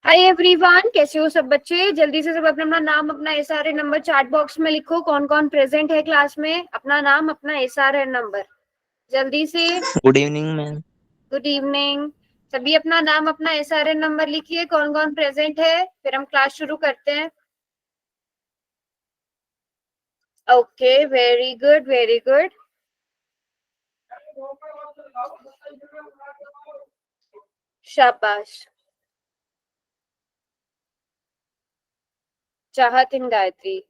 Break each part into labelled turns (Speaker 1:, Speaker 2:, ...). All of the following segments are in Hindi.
Speaker 1: हाय एवरीवन, कैसे हो सब बच्चे। जल्दी से सब अपना अपना नाम, अपना एसआरए नंबर चैट बॉक्स में लिखो। कौन कौन प्रेजेंट है क्लास में, अपना नाम, अपना एसआरए नंबर जल्दी से।
Speaker 2: Good evening ma'am.
Speaker 1: Good evening. सभी अपना नाम, अपना एसआरए नंबर लिखिए, कौन कौन प्रेजेंट है, फिर हम क्लास शुरू करते हैं। Okay, very good very good. शाबाश। चाहत इन गायत्री।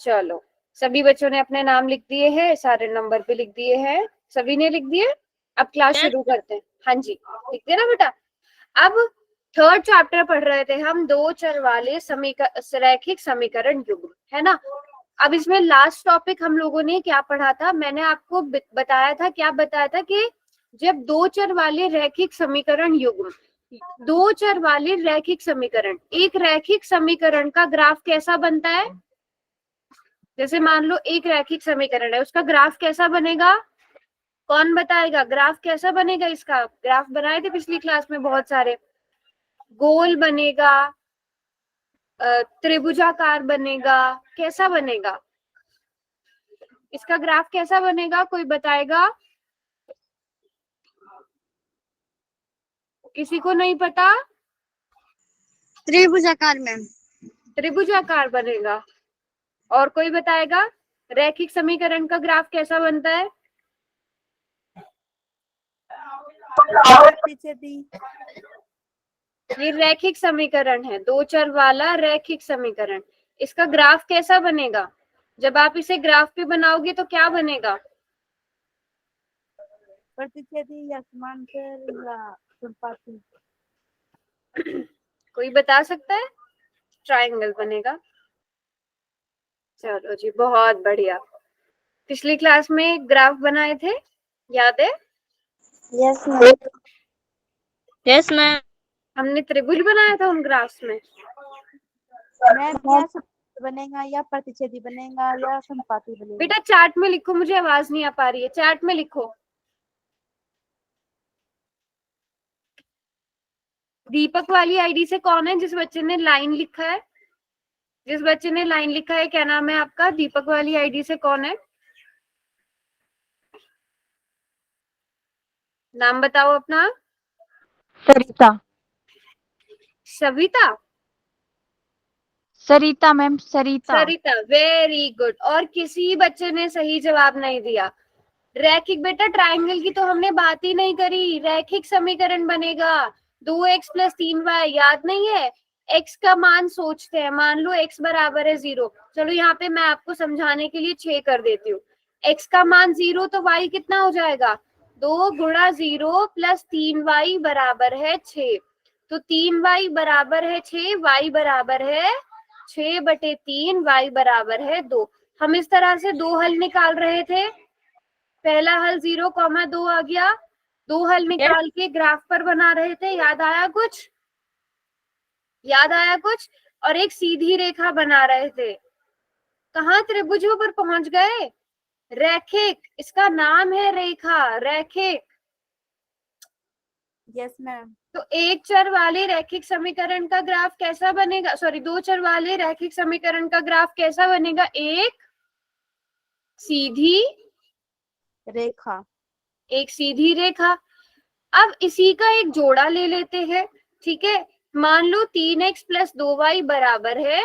Speaker 1: चलो, सभी बच्चों ने अपने नाम लिख दिए हैं, सारे नंबर भी लिख दिए हैं। सभी ने लिख दिए। अब क्लास शुरू करते हैं। हाँ जी, लिख दिया ना बेटा। अब थर्ड चैप्टर पढ़ रहे थे हम, दो चर वाले रैखिक समीकरण युग्म, है ना। अब इसमें लास्ट टॉपिक हम लोगों ने क्या पढ़ा था, मैंने आपको बताया था, क्या बताया था कि जब दो चर वाले रैखिक समीकरण युग्म, दो चर वाले रैखिक समीकरण, एक रैखिक समीकरण का ग्राफ कैसा बनता है। जैसे मान लो एक रैखिक समीकरण है, उसका ग्राफ कैसा बनेगा, कौन बताएगा। ग्राफ कैसा बनेगा, इसका ग्राफ बनाए थे पिछली क्लास में बहुत सारे। गोल बनेगा, त्रिभुजाकार बनेगा, कैसा बनेगा इसका ग्राफ, कैसा बनेगा, कोई बताएगा। किसी को नहीं पता।
Speaker 3: त्रिभुजाकार मैम।
Speaker 1: त्रिभुजाकार बनेगा। और कोई बताएगा रैखिक समीकरण का ग्राफ कैसा बनता है। ये रैखिक समीकरण है, दो चर वाला रैखिक समीकरण। इसका ग्राफ कैसा बनेगा, जब आप इसे ग्राफ पे बनाओगे तो क्या बनेगा।
Speaker 3: प्रतिच्छेदी या समांतर या संपाती।
Speaker 1: कोई बता सकता है। ट्रायंगल बनेगा। चलो जी, बहुत बढ़िया। पिछली क्लास में ग्राफ बनाए थे, याद है।
Speaker 3: Yes ma'am.
Speaker 2: Yes ma'am.
Speaker 1: हमने त्रिभुज बनाया था उन ग्राफ्स में।
Speaker 3: मैम या बनेगा या प्रतिच्छेदी बनेगा या संपाती बनेगा।
Speaker 1: बेटा चैट में लिखो, मुझे आवाज नहीं आ पा रही है, चैट में लिखो। दीपक वाली आईडी से कौन है जिस बच्चे ने लाइन लिखा है, जिस बच्चे ने लाइन लिखा है, क्या नाम है आपका। दीपक वाली आईडी से कौन है, नाम बताओ अपना।
Speaker 4: सरिता।
Speaker 1: सविता।
Speaker 4: सरिता मैम, सरिता।
Speaker 1: सरिता, वेरी गुड। और किसी बच्चे ने सही जवाब नहीं दिया। रैखिक, बेटा ट्रायंगल की तो हमने बात ही नहीं करी। रैखिक समीकरण बनेगा 2x + 3y, याद नहीं है। x का मान सोचते हैं, मान लो x बराबर है 0। चलो यहाँ पे मैं आपको समझाने के लिए 6 कर देती हूँ। x का मान 0 तो y कितना हो जाएगा, 2 × 0 + 3y बराबर है 6। तो 3y बराबर है 6, y बराबर है 6/3, y बराबर है 2। हम इस तरह से दो हल निकाल रहे थे। पहला हल 0,2 आ गया, दो हल निकाल के ग्राफ पर बना रहे थे, याद आया कुछ, याद आया कुछ। और एक सीधी रेखा बना रहे थे। कहाँ त्रिभुजों पर पहुंच गए। रैखिक, इसका नाम है रेखा, रैखिक।
Speaker 3: Yes ma'am.
Speaker 1: तो एक चर वाले रैखिक समीकरण का ग्राफ कैसा बनेगा, सॉरी दो चर वाले रैखिक समीकरण का ग्राफ कैसा बनेगा, एक सीधी
Speaker 3: रेखा।
Speaker 1: एक सीधी रेखा। अब इसी का एक जोड़ा ले लेते हैं, ठीक है। मान लो 3x + 2y बराबर है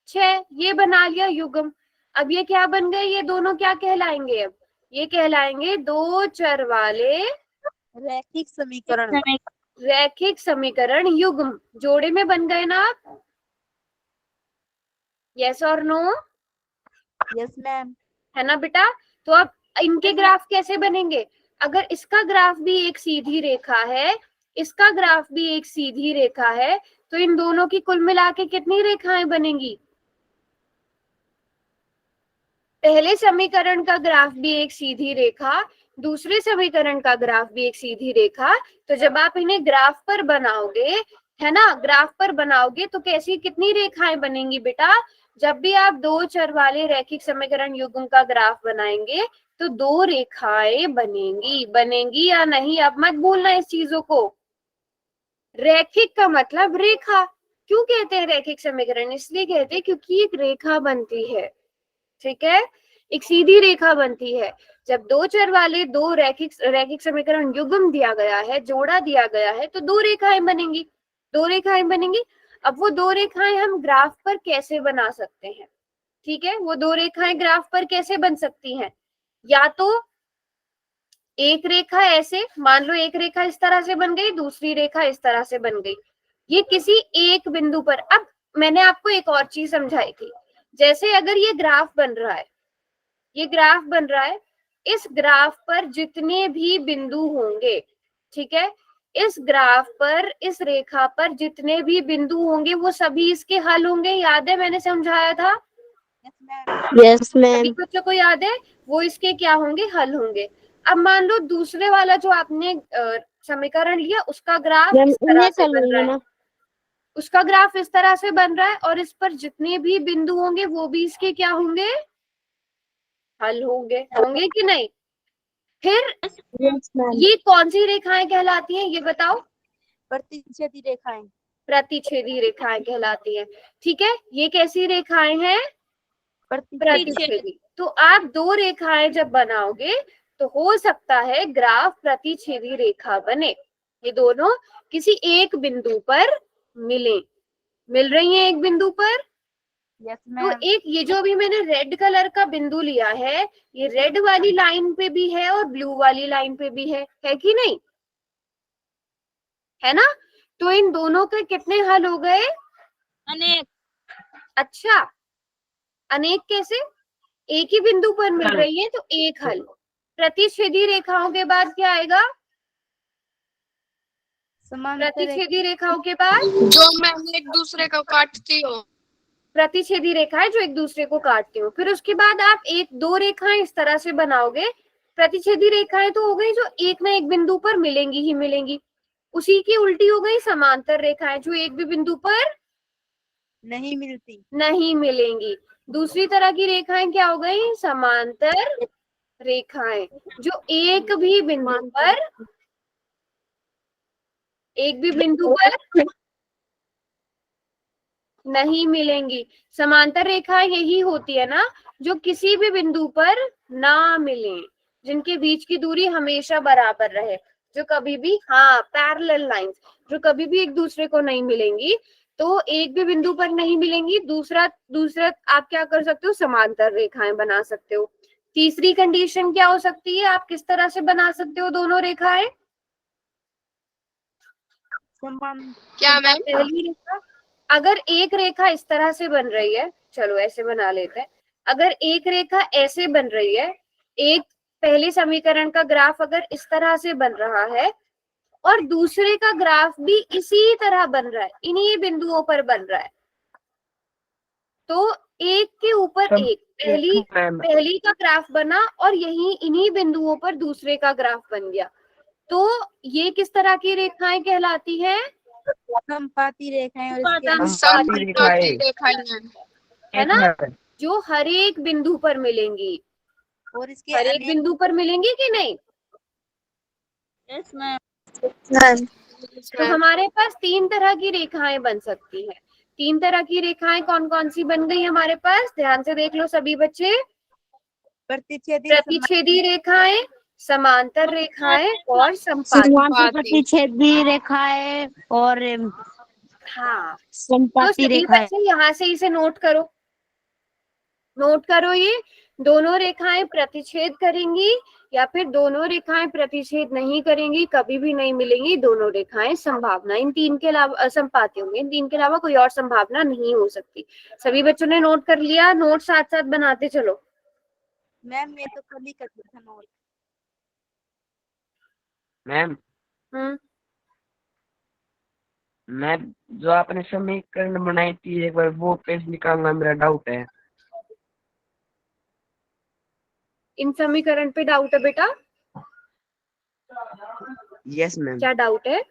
Speaker 1: 6, ये बना लिया युग्म। अब ये क्या बन गए, ये दोनों क्या कहलाएंगे, अब ये कहलाएंगे दो चर वाले
Speaker 3: रैखिक समीकरण।
Speaker 1: रैखिक समीकरण युग्म। जोड़े में बन गए ना आप, यस और नो।
Speaker 3: Yes ma'am.
Speaker 1: है ना बेटा। तो अब इनके ग्राफ कैसे बनेंगे, अगर इसका ग्राफ भी एक सीधी रेखा है, इसका ग्राफ भी एक सीधी रेखा है, तो इन दोनों की कुल मिला के कितनी रेखाएं बनेंगी। पहले समीकरण का ग्राफ भी एक सीधी रेखा, दूसरे समीकरण का ग्राफ भी एक सीधी रेखा। तो जब आप इन्हें ग्राफ पर बनाओगे, है ना, ग्राफ पर बनाओगे तो कैसी कितनी रेखाएं बनेंगी बेटा। जब भी आप दो चर वाले रैखिक समीकरण युग्म का ग्राफ बनाएंगे तो दो रेखाएं बनेंगी, बनेंगी या नहीं, अब मत भूलना इस चीजों को। रैखिक का मतलब रेखा, क्यों कहते हैं रैखिक समीकरण? इसलिए कहते हैं क्योंकि एक रेखा बनती है, ठीक है, एक सीधी रेखा बनती है। जब दो चर वाले दो रैखिक समीकरण युग्म दिया गया है, जोड़ा दिया गया है, तो दो रेखाएं बनेंगी, दो रेखाएं बनेंगी। अब वो दो रेखाएं हम ग्राफ पर कैसे बना सकते हैं? ठीक है, वो दो रेखाएं ग्राफ पर कैसे बन सकती हैं? या तो एक रेखा ऐसे, मान लो एक रेखा इस तरह से बन गई, दूसरी रेखा इस तरह से बन गई, ये किसी एक बिंदु पर। अब मैंने आपको एक और चीज समझाई थी, जैसे अगर ये ग्राफ बन रहा है, ये ग्राफ बन रहा है, इस ग्राफ पर जितने भी बिंदु होंगे, ठीक है, इस ग्राफ पर, इस रेखा पर जितने भी बिंदु होंगे वो सभी इसके हल होंगे। याद है, मैंने समझाया था,
Speaker 2: Yes,
Speaker 1: सभी
Speaker 2: ma'am.
Speaker 1: बच्चों को याद है, वो इसके क्या होंगे? हल होंगे। अब मान लो दूसरे वाला जो आपने समीकरण लिया, उसका ग्राफ
Speaker 2: मैम
Speaker 1: इस तरह
Speaker 2: इन्हें
Speaker 1: से
Speaker 2: कर
Speaker 1: बन रहा
Speaker 2: लूंगी
Speaker 1: है,
Speaker 2: ना।
Speaker 1: उसका ग्राफ इस तरह से बन रहा है, और इस पर जितने भी बिंदु होंगे वो भी इसके क्या होंगे? हल होंगे, होंगे कि नहीं? फिर
Speaker 2: Yes, ma'am.
Speaker 1: ये कौन सी रेखाएं कहलाती हैं, ये बताओ?
Speaker 3: प्रतिच्छेदी रेखाएं।
Speaker 1: प्रतिच्छेदी रेखाएं कहलाती हैं। ठीक है, ये कैसी रेखाएं हैं? प्रतिच्छेदी। तो आप दो रेखाएं जब बनाओगे तो हो सकता है ग्राफ प्रतिच्छेदी रेखा बने, ये दोनों किसी एक बिंदु पर मिले, मिल रही हैं एक बिंदु पर।
Speaker 3: यस
Speaker 1: तो
Speaker 3: मैम।
Speaker 1: एक ये जो अभी मैंने रेड कलर का बिंदु लिया है, ये रेड वाली लाइन पे भी है और ब्लू वाली लाइन पे भी है कि नहीं? है ना? तो इन दोनों के कितने हल हो गए?
Speaker 2: अनेक।
Speaker 1: अच्छा, अनेक कैसे? एक ही बिंदु पर मिल रही है तो एक हल। प्रतिच्छेदी रेखाओं के बाद क्या आएगा?
Speaker 3: समांतर
Speaker 1: प्रतिच्छेदी रेखाओं के बाद
Speaker 5: जो मैम एक दूसरे को काटती हो।
Speaker 1: प्रतिच्छेदी रेखाएं जो एक दूसरे को काटती हो। फिर उसके बाद आप एक दो रेखाएं इस तरह से बनाओगे, प्रतिच्छेदी रेखाएं तो हो गई जो एक ना एक बिंदु पर मिलेंगी ही मिलेंगी। उसी की उल्टी हो गई समांतर रेखाएं, जो एक भी बिंदु पर
Speaker 3: नहीं मिलती।
Speaker 1: नहीं मिलेंगी। दूसरी तरह की रेखाएं क्या हो गई? समांतर रेखाएं, जो एक भी बिंदु पर, एक भी बिंदु पर नहीं मिलेंगी। समांतर रेखाएं यही होती है ना, जो किसी भी बिंदु पर ना मिले, जिनके बीच की दूरी हमेशा बराबर रहे, जो कभी भी, हाँ, पैरेलल लाइंस, जो कभी भी एक दूसरे को नहीं मिलेंगी। तो एक भी बिंदु पर नहीं मिलेंगी। दूसरा दूसरा आप क्या कर सकते हो? समांतर रेखाएं बना सकते हो। तीसरी कंडीशन क्या हो सकती है? आप किस तरह से बना सकते हो दोनों रेखाएं?
Speaker 5: क्या मैम?
Speaker 1: पहली रेखा, अगर एक रेखा इस तरह से बन रही है, चलो ऐसे बना लेते हैं, अगर एक रेखा ऐसे बन रही है, एक पहले समीकरण का ग्राफ अगर इस तरह से बन रहा है और दूसरे का ग्राफ भी इसी तरह बन रहा है, इन्हीं बिंदुओं पर बन रहा है, तो एक के ऊपर एक पहली का ग्राफ बना और यही इन्हीं बिंदुओं पर दूसरे का ग्राफ बन गया, तो ये किस तरह की रेखाएं कहलाती हैं?
Speaker 3: समपाती रेखाएं। और इसके
Speaker 5: समपाती रेखाएं
Speaker 1: है ना, जो हर एक बिंदु पर मिलेंगी,
Speaker 3: और इसके
Speaker 1: हर एक बिंदु पर मिलेंगी कि नहीं?
Speaker 2: Yes, ma'am.
Speaker 1: तो हमारे पास तीन तरह की रेखाएं बन सकती हैं। तीन तरह की रेखाएं कौन कौन सी बन गई हमारे पास? ध्यान से देख लो सभी बच्चे। प्रतिच्छेदी रेखाएं, समांतर रेखाएं और
Speaker 2: समांतर प्रतिच्छेदी रेखाएं और
Speaker 1: हाँ, तो
Speaker 2: समपाती
Speaker 1: सभी
Speaker 2: रेखाएं।
Speaker 1: बच्चे यहाँ से इसे नोट करो, नोट करो। ये दोनों रेखाएं प्रतिच्छेद करेंगी या फिर दोनों रेखाएं प्रतिच्छेद नहीं करेंगी, कभी भी नहीं मिलेंगी। दोनों रेखाएं संभावना, इन तीन के अलावा संपाती होंगी, इन तीन के अलावा कोई और संभावना नहीं हो सकती। सभी बच्चों ने नोट कर लिया? नोट साथ साथ बनाते चलो।
Speaker 3: मैम मैं तो कल ही कर दिया था नोट।
Speaker 6: मैम
Speaker 1: हम्म,
Speaker 6: मैम जो आपने समीकरण बनाई थी एक बार वो पेज निकालना मेरा डाउट है।
Speaker 1: इन समीकरण पे डाउट है बेटा?
Speaker 6: Yes ma'am.
Speaker 1: क्या डाउट है?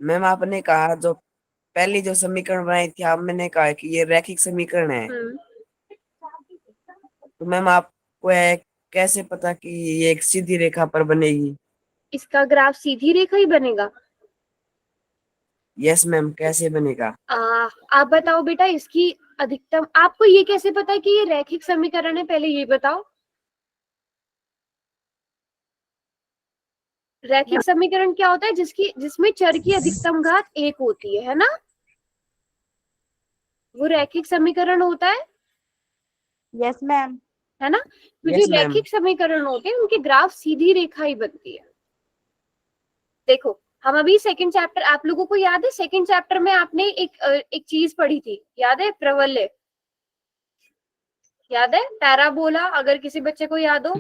Speaker 6: मैम आपने कहा जो पहली जो समीकरण बनाई थी आप, मैंने कहा कि ये रैखिक समीकरण है, तो मैम आपको कैसे पता कि ये एक सीधी रेखा पर बनेगी?
Speaker 1: इसका ग्राफ सीधी रेखा ही बनेगा।
Speaker 6: यस मैम, कैसे बनेगा?
Speaker 1: आप बताओ बेटा, इसकी अधिकतम आपको ये कैसे पता है कि ये रैखिक समीकरण है, पहले ये बताओ। रैखिक समीकरण क्या होता है? जिसमें चर की अधिकतम घात 1 होती है ना, वो रैखिक समीकरण होता है
Speaker 3: यस मैम।
Speaker 1: है ना। तो जो
Speaker 6: यस मैम।
Speaker 1: रैखिक समीकरण होते हैं उनके ग्राफ सीधी रेखा ही बनती है। देखो, हम अभी सेकंड चैप्टर, आप लोगों को याद है सेकंड चैप्टर में आपने एक चीज पढ़ी थी, याद है? प्रवलय, याद है? पैराबोला, अगर किसी बच्चे को याद हो।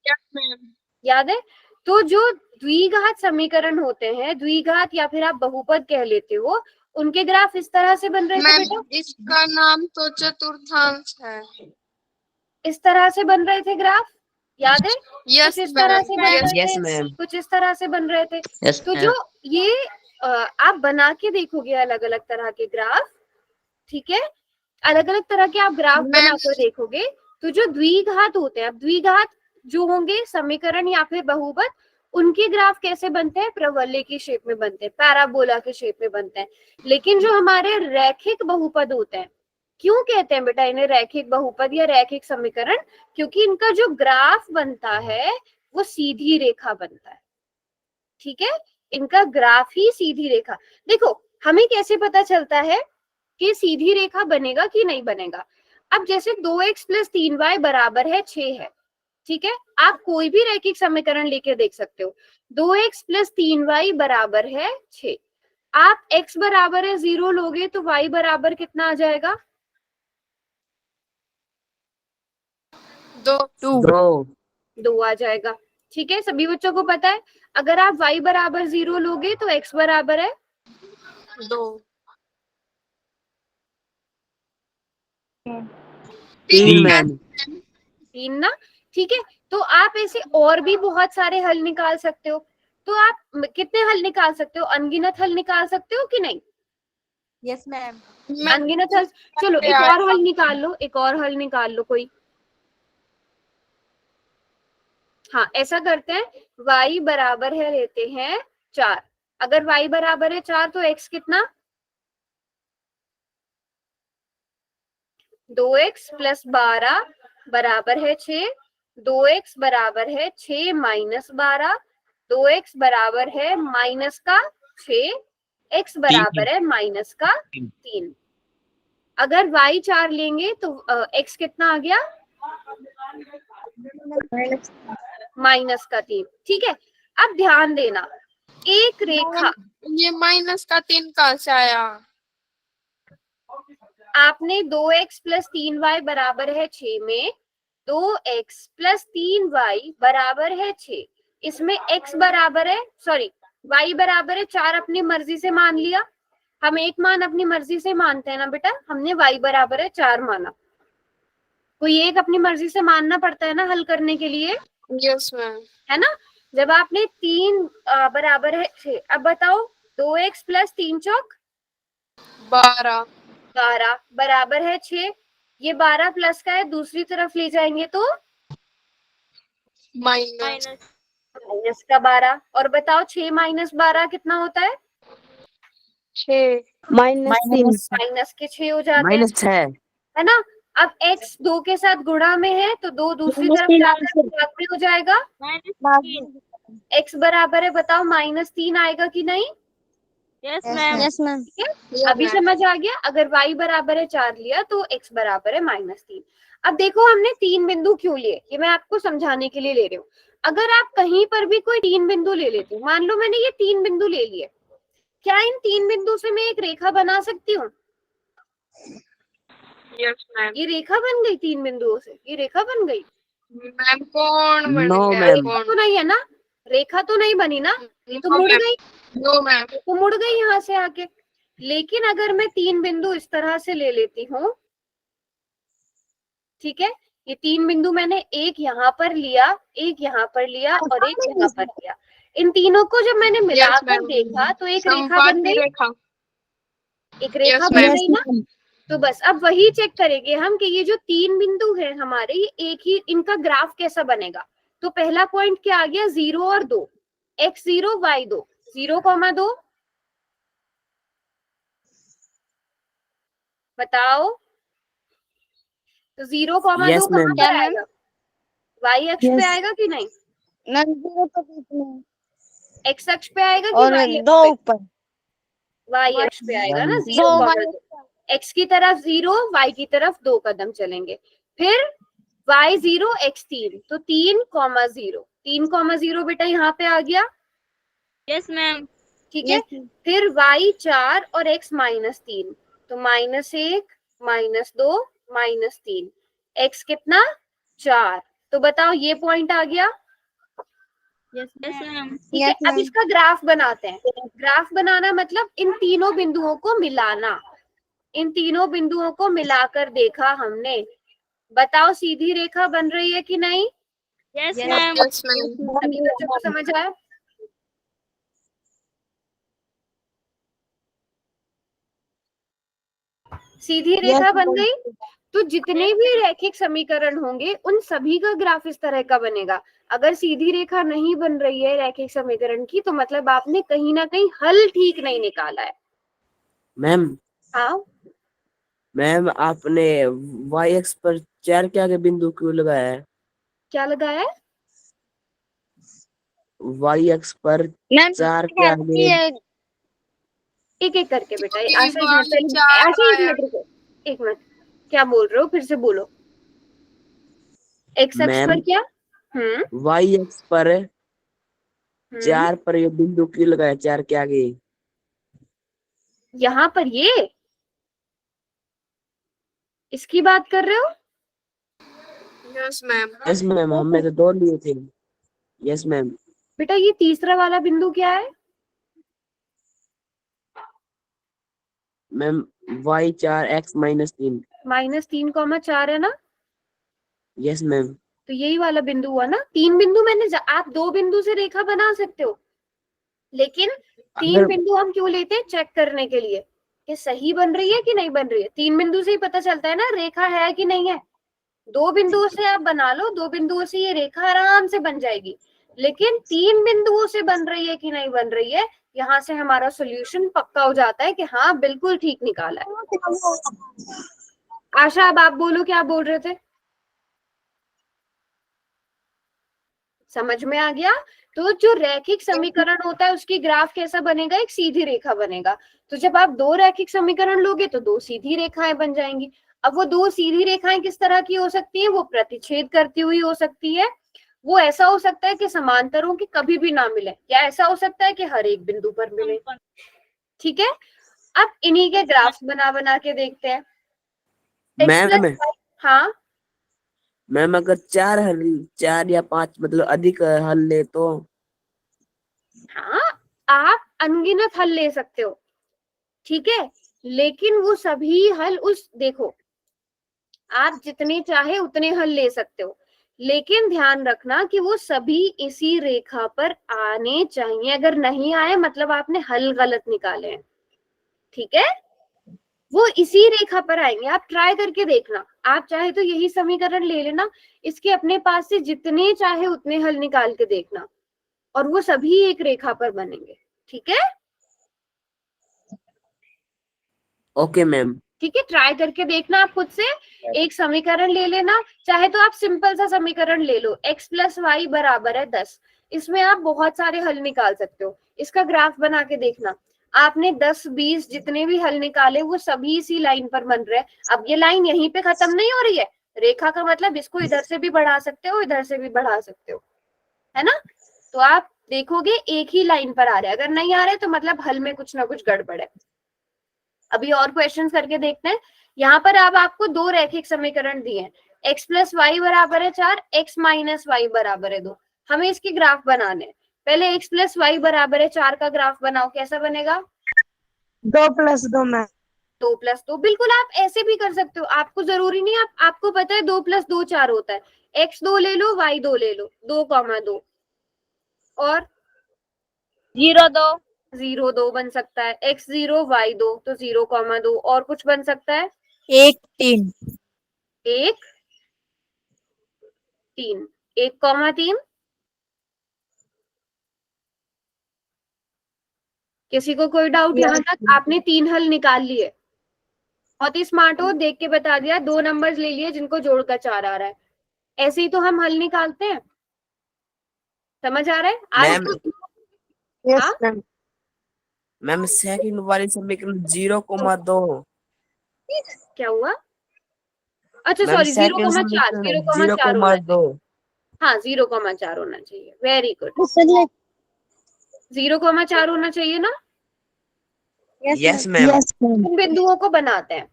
Speaker 5: Yes ma'am.
Speaker 1: याद है? तो जो द्विघात समीकरण होते हैं, द्विघात या फिर आप बहुपद कह लेते हो, उनके ग्राफ इस तरह से बन रहे थे
Speaker 5: मैम
Speaker 1: बेटा,
Speaker 5: इसका नाम तो चतुर्थांश है।
Speaker 1: इस तरह से बन रहे थे ग्राफ, याद है?
Speaker 5: यस
Speaker 1: कुछ इस तरह से बन रहे
Speaker 6: यस
Speaker 1: थे,
Speaker 6: मैम।
Speaker 1: कुछ इस तरह से बन रहे थे।
Speaker 6: यस
Speaker 1: तो जो ये आप बना के देखोगे अलग अलग तरह के ग्राफ, ठीक है, अलग अलग तरह के आप ग्राफ बनाकर देखोगे, तो जो द्विघात होते हैं, अब द्विघात जो होंगे समीकरण या फिर बहुपद, उनके ग्राफ कैसे बनते हैं? प्रवलय की शेप में बनते हैं, पैराबोला के शेप में बनते हैं। लेकिन जो हमारे रैखिक बहुपद होते हैं, क्यों कहते हैं बेटा इन्हें रैखिक बहुपद या रैखिक समीकरण? क्योंकि इनका जो ग्राफ बनता है वो सीधी रेखा बनता है, ठीक है, इनका ग्राफ ही सीधी रेखा। देखो, हमें कैसे पता चलता है कि सीधी रेखा बनेगा कि नहीं बनेगा? अब जैसे 2x + 3y बराबर है 6 है, ठीक है, आप कोई भी रैखिक समीकरण लेके देख सकते हो। 2x + 3y बराबर है 6, आप x बराबर है 0 लोगे तो y बराबर कितना आ जाएगा? 2 आ जाएगा, ठीक है, सभी बच्चों को पता है। अगर आप y बराबर 0 लोगे तो x बराबर है
Speaker 5: 2।
Speaker 6: 3 मैम।
Speaker 1: 3 ना, ठीक है। तो आप ऐसे और भी बहुत सारे हल निकाल सकते हो। तो आप कितने हल निकाल सकते हो? अनगिनत हल निकाल सकते हो कि नहीं?
Speaker 3: Yes ma'am.
Speaker 1: अनगिनत हल। चलो एक और हल निकाल लो, एक और हल निकाल लो कोई। हाँ, ऐसा करते हैं, y बराबर है लेते हैं 4। अगर y बराबर है 4 तो x कितना? 2x + 12 बराबर है 6। 2x बराबर है 6 - 12। 2x बराबर है माइनस का 6, x बराबर है माइनस का 3। अगर y 4 लेंगे तो x कितना आ गया? माइनस का 3, ठीक है। अब ध्यान देना, एक रेखा,
Speaker 5: ये -3 कहाँ से आया?
Speaker 1: आपने 2x + 3y बराबर है 6 में 2x + 3y बराबर है 6, इसमें x बराबर है, सॉरी, y बराबर है 4 अपनी मर्जी से मान लिया। हम एक मान अपनी मर्जी से मानते हैं ना बेटा, हमने y बराबर है 4 माना। कोई एक अपनी मर्जी से मानना पड़ता है ना हल करने के लिए,
Speaker 5: यस मैम।
Speaker 1: है ना। जब आपने 3 बराबर है 6, अब बताओ 2x + 3 चौक
Speaker 5: 12
Speaker 1: बराबर है 6। ये 12 प्लस का है, दूसरी तरफ ले जाएंगे तो
Speaker 5: माइनस
Speaker 1: का 12। और बताओ 6 - 12 कितना होता है?
Speaker 5: 6
Speaker 1: माइनस के 6 हो जाते हैं,
Speaker 6: -6
Speaker 1: है ना। अब x 2 के साथ गुणा में है तो 2 दूसरी तरफ जाकर भाग में हो जाएगा। x बराबर है, बताओ -3 आएगा कि नहीं?
Speaker 2: Yes ma'am. Yes ma'am.
Speaker 1: ठीक है, अभी समझ आ गया। अगर y बराबर है 4 लिया तो x बराबर है -3। अब देखो हमने 3 बिंदु क्यों लिए, ये मैं आपको समझाने के लिए ले रही हूँ। अगर आप कहीं पर भी कोई 3 बिंदु ले लेते हो, मान लो मैंने ये 3 बिंदु ले लिए, क्या इन 3 बिंदु से मैं एक रेखा बना सकती हूँ?
Speaker 5: Yes ma'am.
Speaker 1: ये रेखा बन गई, 3 बिंदुओं से ये रेखा बन गई।
Speaker 5: मैम कौन बन
Speaker 6: नो
Speaker 5: गया?
Speaker 6: मैम।
Speaker 1: रेखा तो नहीं है ना, रेखा तो नहीं बनी ना, तो
Speaker 5: नो
Speaker 1: मुड़
Speaker 5: मैम।
Speaker 1: गई,
Speaker 5: नो मैम।
Speaker 1: तो मुड़ गई यहाँ से आके। लेकिन अगर मैं 3 बिंदु इस तरह से ले लेती हूँ, ठीक है, ये 3 बिंदु मैंने एक यहाँ पर लिया, एक यहाँ पर लिया और एक यहाँ पर लिया, इन तीनों को जब मैंने मिलाकर देखा तो एक रेखा बन गई, एक रेखा बन गई ना। तो बस अब वही चेक करेंगे हम कि ये जो 3 बिंदु है हमारे, ये एक ही, इनका ग्राफ कैसा बनेगा। तो पहला पॉइंट क्या आ गया? 0 और 2, x0 y2, 0, 2, बताओ। तो 0,2
Speaker 6: यस
Speaker 1: कहाँ
Speaker 6: मैम।
Speaker 1: पर
Speaker 2: मैम?
Speaker 1: आएगा? वाई अक्ष पे
Speaker 3: Yes.
Speaker 1: आएगा कि नहीं?
Speaker 2: मैम 0 तो बीच में
Speaker 1: एक्स अक्ष पे आएगा कि
Speaker 2: और
Speaker 1: वाई अक्ष
Speaker 2: 2
Speaker 1: पे?
Speaker 2: ऊपर।
Speaker 1: वाई अक्ष पे आएगा ना,
Speaker 2: 2
Speaker 1: 0,2। एक्स की तरफ 0, वाई की तरफ 2 कदम चलेंगे। फिर y 0 x 3, तो 3,0। 3,0 बेटा यहाँ पे आ गया,
Speaker 2: यस मैम।
Speaker 1: ठीक है। फिर y 4 और x -3, तो -1, -2, -3, x कितना? 4। तो बताओ ये पॉइंट आ गया,
Speaker 3: Yes,
Speaker 2: यस
Speaker 3: ma'am.
Speaker 2: मैम।
Speaker 1: ठीक है। अब इसका ग्राफ बनाते हैं। ग्राफ बनाना मतलब इन तीनों बिंदुओं को मिलाना। इन तीनों बिंदुओं को मिलाकर देखा हमने, बताओ सीधी रेखा बन रही है कि नहीं?
Speaker 2: Yes
Speaker 3: Yes.
Speaker 2: Ma'am.
Speaker 5: Yes ma'am.
Speaker 1: सभी बच्चों को समझ आया? सीधी रेखा बन गई। तो जितने भी रैखिक समीकरण होंगे उन सभी का ग्राफ इस तरह का बनेगा। अगर सीधी रेखा नहीं बन रही है रैखिक समीकरण की, तो मतलब आपने कहीं ना कहीं हल ठीक नहीं निकाला है।
Speaker 6: मैम
Speaker 1: हाँ,
Speaker 6: मैम आपने y अक्ष पर 4 के आगे बिंदु क्यों लगाया है?
Speaker 1: क्या लगाया है?
Speaker 6: y अक्ष पर
Speaker 2: मैम
Speaker 6: 4 के आगे।
Speaker 1: एक एक करके बेटा।
Speaker 5: क्योंकि
Speaker 1: आशा एक मिनट,
Speaker 5: y 4
Speaker 1: आशा एक
Speaker 5: आया।
Speaker 1: मिनट रुको, एक मिनट। क्या बोल रहे हो, फिर से बोलो। एक्स अक्ष पर
Speaker 6: मैम
Speaker 1: क्या?
Speaker 6: y अक्ष पर
Speaker 1: हम्म
Speaker 6: 4 पर ये बिंदु क्यों लगाया 4 के आगे?
Speaker 1: यहाँ पर ये इसकी बात कर रहे हो?
Speaker 5: Yes ma'am.
Speaker 6: यस मैम, हमने तो 2 लिए थे। Yes ma'am.
Speaker 1: बेटा ये तीसरा वाला बिंदु क्या है?
Speaker 6: Ma'am y 4 x -3।
Speaker 1: -3,4 है ना?
Speaker 6: Yes ma'am.
Speaker 1: तो यही वाला बिंदु हुआ ना। 3 बिंदु मैंने आप 2 बिंदु से रेखा बना सकते हो, लेकिन 3
Speaker 6: अगर
Speaker 1: बिंदु हम क्यों लेते हैं? चेक करने के लिए कि सही बन रही है कि नहीं बन रही है। 3 बिंदु से ही पता चलता है ना रेखा है कि नहीं है। 2 बिंदुओं से आप बना लो, 2 बिंदुओं से ये रेखा आराम से बन जाएगी, लेकिन 3 बिंदुओं से बन रही है कि नहीं बन रही है, यहाँ से हमारा सोल्यूशन पक्का हो जाता है कि हाँ बिल्कुल ठीक निकाला है। आशा अब आप बोलो, क्या बोल रहे थे? समझ में आ गया? तो जो रैखिक समीकरण होता है उसकी ग्राफ कैसा बनेगा? एक सीधी रेखा बनेगा। तो जब आप 2 रैखिक समीकरण लोगे तो 2 सीधी रेखाएं बन जाएंगी। अब वो 2 सीधी रेखाएं किस तरह की हो सकती है? वो प्रतिच्छेद करती हुई हो सकती है, वो ऐसा हो सकता है कि समांतरों की कभी भी ना मिले, या ऐसा हो सकता है कि हर एक बिंदु पर मिले। ठीक है, अब इन्हीं के ग्राफ्स बना बना के देखते हैं। x
Speaker 6: मैम
Speaker 1: प्लस y, हाँ
Speaker 6: मैम अगर 4 या 5 मतलब अधिक हल ले तो?
Speaker 1: हाँ, आप अनगिनत हल ले सकते हो, ठीक है, लेकिन वो सभी हल उस, देखो आप जितने चाहे उतने हल ले सकते हो, लेकिन ध्यान रखना कि वो सभी इसी रेखा पर आने चाहिए। अगर नहीं आए मतलब आपने हल गलत निकाले हैं, ठीक है। वो इसी रेखा पर आएंगे, आप ट्राई करके देखना। आप चाहे तो यही समीकरण ले लेना, इसके अपने पास से जितने चाहे उतने हल निकाल के देखना, और वो सभी एक रेखा पर बनेंगे, ठीक है।
Speaker 6: Okay ma'am.
Speaker 1: ठीक है, ट्राई करके देखना आप खुद से। एक समीकरण ले लेना, चाहे तो आप सिंपल सा समीकरण ले लो, x प्लस वाई बराबर है 10। इसमें आप बहुत सारे हल निकाल सकते हो। इसका ग्राफ बना के देखना, आपने 10-20 जितने भी हल निकाले वो सभी इसी लाइन पर बन रहे हैं। अब ये लाइन यहीं पे खत्म नहीं हो रही है, रेखा का मतलब इसको इधर से भी बढ़ा सकते हो, इधर से भी बढ़ा सकते हो, है ना। तो आप देखोगे एक ही लाइन पर आ रहे हैं, अगर नहीं आ रहे तो मतलब हल में कुछ ना कुछ गड़बड़ है। अभी और क्वेश्चंस करके देखते हैं। यहाँ पर अब आपको 2 रैखिक समीकरण दिए हैं, x प्लस वाई बराबर है 4, x माइनस वाई बराबर है 2। हमें इसकी ग्राफ बनाने हैं। पहले x प्लस वाई बराबर है 4 का ग्राफ बनाओ, कैसा बनेगा?
Speaker 2: 2 + 2 मैम।
Speaker 1: 2 + 2, बिल्कुल आप ऐसे भी कर सकते हो, आपको जरूरी नहीं, आपको पता है 2 + 2 4 होता है। x 2 ले लो, y 2 ले लो, 2,2 और
Speaker 2: 0 2
Speaker 1: 0 2 बन सकता है, x 0 y 2 तो 0,2, और कुछ बन सकता है
Speaker 2: 1 3
Speaker 1: 1 3, 1,3। किसी को कोई डाउट? यहाँ तक आपने 3 हल निकाल लिए बहुत ही स्मार्ट हो, देख के बता दिया, 2 नंबर्स ले लिए जिनको जोड़कर 4 आ रहा है। ऐसे ही तो हम हल निकालते हैं। समझ आ रहा है आज
Speaker 6: मैम
Speaker 2: Yes,
Speaker 1: हाँ?
Speaker 2: ma'am.
Speaker 6: मैम सेकंड वाली समीकरण 0,2
Speaker 1: क्या हुआ? अच्छा
Speaker 6: मैम
Speaker 1: सॉरी,
Speaker 6: सेकंड
Speaker 1: 0,4
Speaker 6: समीकरण
Speaker 1: 0,4 होना चाहिए।
Speaker 6: 0,2
Speaker 1: हाँ 0,4 होना चाहिए, वेरी गुड।
Speaker 2: Yes,
Speaker 1: 0,4 होना चाहिए ना।
Speaker 6: Yes ma'am
Speaker 2: yes, ma'am.
Speaker 1: इन बिंदुओं को बनाते हैं।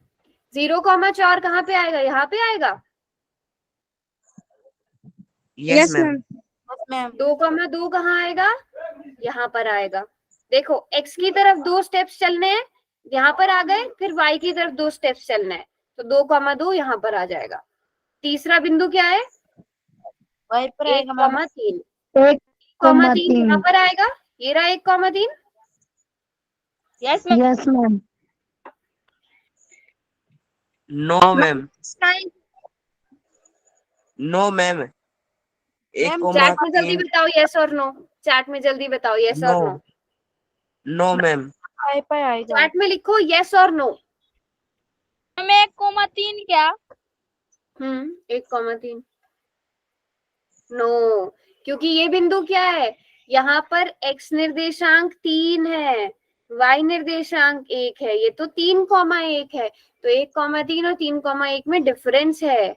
Speaker 1: 0,4 कहाँ पे आएगा? यहाँ पे आएगा।
Speaker 6: यस मैम
Speaker 3: मैम
Speaker 1: 2,2 कहाँ आएगा? यहाँ पर आएगा। देखो x की तरफ 2 स्टेप्स चलने हैं, यहाँ पर आ गए, फिर y की तरफ 2 स्टेप्स चलना है, तो 2,2 यहाँ पर आ जाएगा। तीसरा बिंदु क्या है?
Speaker 3: वही पर आएगा मैम।
Speaker 1: 1,3
Speaker 2: एक
Speaker 1: 1,3 यहाँ पर आएगा। ये रहा 1,3।
Speaker 3: Yes ma'am.
Speaker 2: Yes, ma'am.
Speaker 6: No ma'am no ma'am
Speaker 3: ma'am,
Speaker 1: chat में जल्दी
Speaker 6: 1,3
Speaker 1: बताओ यस और नो। चैट में जल्दी बताओ यस
Speaker 6: नो
Speaker 1: और नो।
Speaker 6: नो मैम
Speaker 3: वही पर आएगा।
Speaker 1: चैट में लिखो यस और नो।
Speaker 2: मैम 1,3 क्या?
Speaker 1: 1,3 नो, क्योंकि ये बिंदु क्या है? यहाँ पर x निर्देशांक 3 है, y निर्देशांक 1 है, ये तो 3,1 है, तो 1,3 और 3,1 में डिफरेंस है।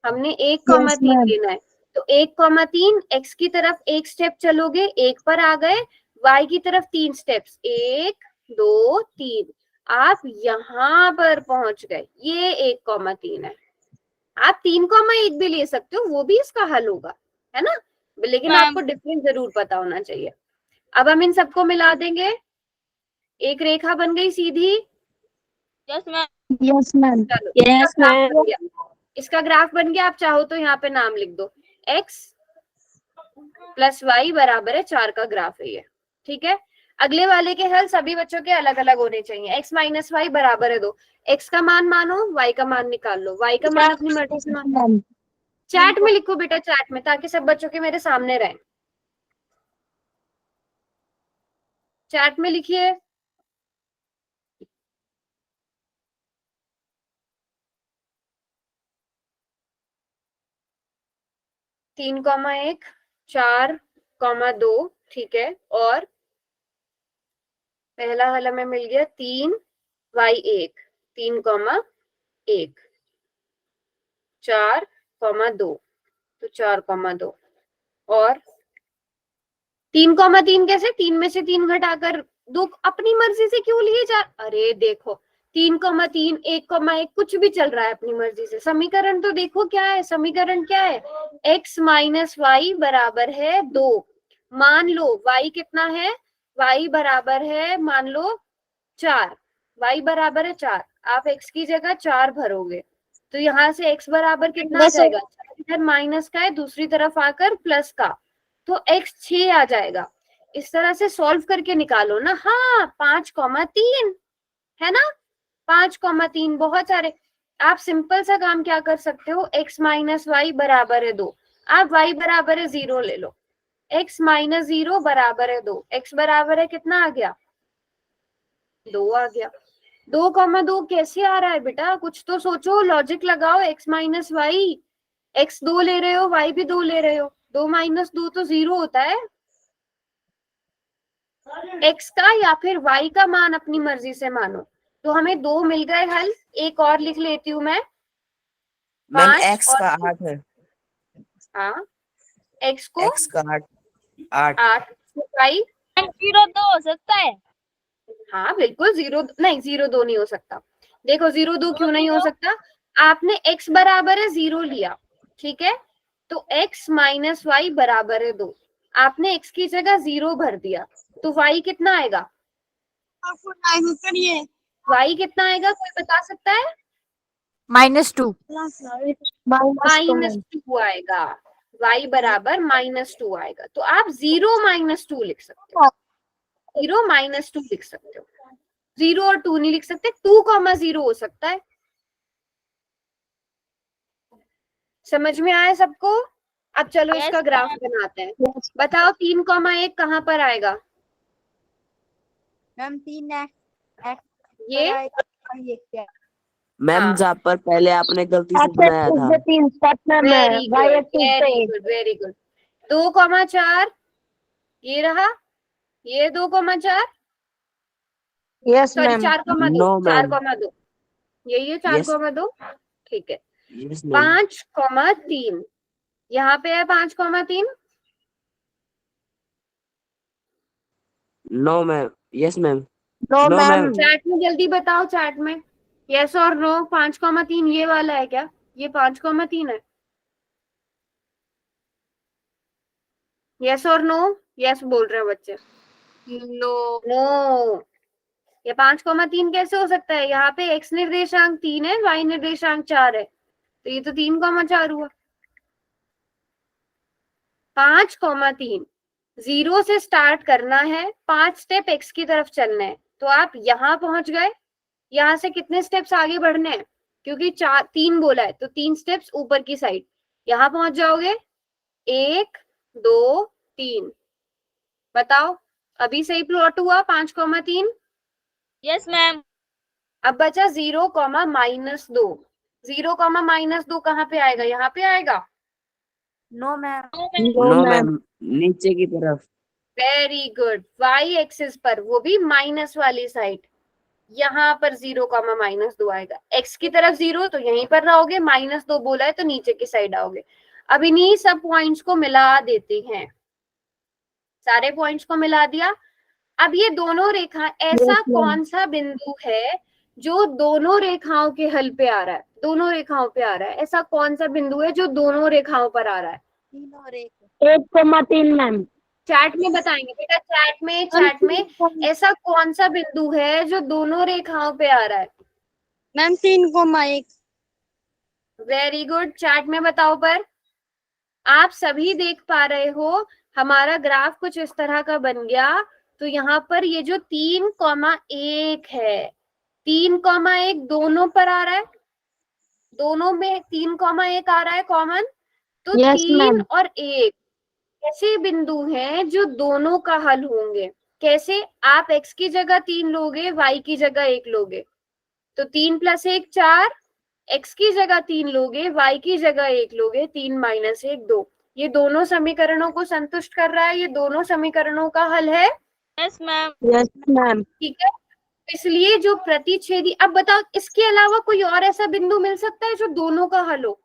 Speaker 1: हमने 1,3
Speaker 2: ma'am.
Speaker 1: लेना है, तो 1,3 x की तरफ 1 स्टेप चलोगे, 1 पर आ गए, y की तरफ 3 स्टेप्स, 1 2 3, आप यहाँ पर पहुंच गए। ये 1,3 है। आप 3,1 भी ले सकते हो, वो भी इसका हल होगा, है ना, लेकिन
Speaker 2: मैम।
Speaker 1: आपको डिफरेंस जरूर पता होना चाहिए। अब हम इन सबको मिला देंगे, एक रेखा बन गई सीधी।
Speaker 2: Yes ma'am. Yes ma'am.
Speaker 1: चलो
Speaker 2: यस मैम।
Speaker 1: इसका ग्राफ बन गया। आप चाहो तो यहाँ पे नाम लिख दो, x प्लस वाई बराबर है 4 का ग्राफ है ये। ठीक है, अगले वाले के हल सभी बच्चों के अलग अलग होने चाहिए। x माइनस वाई बराबर है 2। x का मान मानो, y का मान निकाल लो, y का मान अपनी मर्जी से मानो। चैट में लिखो बेटा, चैट में, ताकि सब बच्चों के मेरे सामने रहे। चैट में लिखिए। तीन कॉमा 1 4,2, ठीक है, और पहला हल हमें मिल गया 3y1 3,1 4,2, तो 4,2 और 3,3 कैसे? 3 में से 3 घटाकर 2 अपनी मर्जी से क्यों लिए जा? अरे देखो 3,3 1,1 कुछ भी चल रहा है अपनी मर्जी से। समीकरण तो देखो क्या है, समीकरण क्या है? x माइनस वाई बराबर है 2। मान लो y कितना है? y बराबर है मान लो 4, y बराबर है 4। आप x की जगह 4 भरोगे, तो यहाँ से x बराबर कितना आ जाएगा? इधर माइनस का है, दूसरी तरफ आकर प्लस का, तो x 6 आ जाएगा। इस तरह से सॉल्व करके निकालो ना। हाँ 5,3 है ना, 5,3 बहुत सारे। आप सिंपल सा काम क्या कर सकते हो, x माइनस वाई बराबर है 2, आप y बराबर है 0 ले लो, x माइनस 0 बराबर है 2, x बराबर है कितना आ गया? 2 आ गया। 2,2 कैसे आ रहा है बेटा? कुछ तो सोचो, लॉजिक लगाओ। x माइनस वाई, x 2 ले रहे हो, y भी 2 ले रहे हो, 2 माइनस 2 तो 0 होता है। x का या फिर y का मान अपनी मर्जी से मानो। तो हमें 2 मिल गए हल। एक और लिख लेती हूँ मैं,
Speaker 6: मैम
Speaker 1: 5
Speaker 6: x का 8 है।
Speaker 1: हाँ x को
Speaker 6: x का 8
Speaker 1: 8, y
Speaker 2: 0,2 हो सकता है।
Speaker 1: हाँ बिल्कुल 0 नहीं, 0,2 नहीं हो सकता। देखो 0,2 क्यों नहीं हो सकता? आपने x बराबर है 0 लिया, ठीक है, तो x माइनस वाई बराबर है 2। आपने x की जगह 0 भर दिया, तो y कितना आएगा? y कितना आएगा, कोई बता सकता है?
Speaker 4: -2।
Speaker 1: -2 आएगा। y बराबर -2 आएगा। तो आप 0 - 2 लिख सकते हो, 0 - 2 लिख सकते हो। 0 और 2 नहीं लिख सकते, 2,0 हो सकता है। समझ में आया सबको? अब चलो इसका ग्राफ बनाते हैं। बताओ 3,1 कहाँ पर आएगा?
Speaker 3: मैम 3 x
Speaker 1: ये
Speaker 3: ये क्या?
Speaker 6: मैम
Speaker 1: हाँ।
Speaker 6: जहाँ पर पहले आपने गलती से बनाया था।
Speaker 1: Very good, very good, very good. 2,4 ये रहा, ये 2,4
Speaker 3: yes
Speaker 1: sorry
Speaker 3: ma'am
Speaker 1: 4,2
Speaker 6: no ma'am.
Speaker 1: 4,2 यही है
Speaker 6: यस
Speaker 1: 4,2 ठीक है।
Speaker 6: यस मैम
Speaker 1: 5,3 यहाँ पे है 5,3
Speaker 6: no ma'am yes ma'am
Speaker 3: no
Speaker 6: no
Speaker 3: ma'am
Speaker 6: ma'am
Speaker 1: chat में जल्दी बताओ, चैट में यस और नो। 5,3 ये वाला है क्या? ये 5,3 है। यस और नो, यस बोल रहे हैं बच्चे।
Speaker 5: नो
Speaker 1: नो, ये 5,3 कैसे हो सकता है? यहाँ पे एक्स निर्देशांक 3 है, वाई निर्देशांक 4 है, तो ये तो 3,4 हुआ। 5,3 0 से स्टार्ट करना है, 5 स्टेप एक्स की तरफ चलना है, तो आप यहाँ पहुंच गए। यहाँ से कितने स्टेप्स आगे बढ़ने हैं? क्योंकि 3 बोला है तो 3 स्टेप्स ऊपर की साइड यहाँ पहुंच जाओगे। 1 2 3 बताओ, अभी सही प्लॉट हुआ 5,3।
Speaker 2: Yes ma'am.
Speaker 1: अब बचा 0,-2। 0,-2 कहाँ पे आएगा? यहाँ पे आएगा।
Speaker 3: नो मैम
Speaker 6: नो मैम नीचे की तरफ।
Speaker 1: वेरी गुड, वाई एक्सिस पर, वो भी माइनस वाली साइड, यहाँ पर 0,-2 आएगा। एक्स की तरफ 0 तो यहीं पर रहोगे, -2 बोला है तो नीचे की साइड आओगे। अब इन्हीं सब पॉइंट्स को मिला देते हैं, सारे पॉइंट्स को मिला दिया। अब ये दोनों रेखा, ऐसा कौन सा बिंदु है जो दोनों रेखाओं के हल पे आ रहा है? दोनों रेखाओं पे आ रहा है, ऐसा कौन सा बिंदु है जो दोनों रेखाओं पर आ रहा है?
Speaker 3: 3 और 1
Speaker 2: 1,3 मैम।
Speaker 1: चैट में बताएंगे बेटा, चैट में ऐसा कौन सा बिंदु है जो दोनों रेखाओं पे आ रहा है?
Speaker 2: मैम 3,1।
Speaker 1: वेरी गुड, चैट में बताओ। पर आप सभी देख पा रहे हो हमारा ग्राफ कुछ इस तरह का बन गया। तो यहाँ पर ये जो 3,1 है, 3,1 दोनों पर आ रहा है, दोनों में 3,1 आ रहा है कॉमन। तो
Speaker 2: Yes,
Speaker 1: 3
Speaker 2: ma'am.
Speaker 1: और 1 ऐसे बिंदु हैं जो दोनों का हल होंगे। कैसे? आप x की जगह 3 लोगे, y की जगह 1 लोगे, तो 3 + 1 4, x की जगह 3 लोगे, y की जगह 1 लोगे, 3 - 1 2। ये दोनों समीकरणों को संतुष्ट कर रहा है, ये दोनों समीकरणों का हल है।
Speaker 2: Yes ma'am. Yes ma'am.
Speaker 1: ठीक है, इसलिए जो प्रतिच्छेदी, अब बताओ इसके अलावा कोई और ऐसा बिंदु मिल सकता है जो दोनों का हल हो?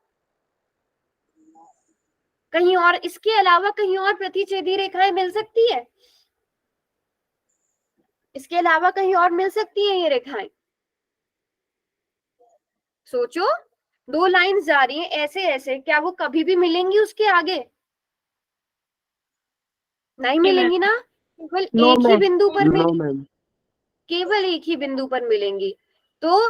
Speaker 1: कहीं और, इसके अलावा कहीं और प्रतिच्छेदी रेखाएं मिल सकती है? इसके अलावा कहीं और मिल सकती है ये रेखाएं? सोचो, 2 लाइन जा रही हैं ऐसे ऐसे, क्या वो कभी भी मिलेंगी उसके आगे? नहीं मिलेंगी ना, केवल एक ही बिंदु पर
Speaker 6: नो
Speaker 1: मिलेंगी,
Speaker 6: मैम
Speaker 1: केवल एक ही बिंदु पर मिलेंगी। तो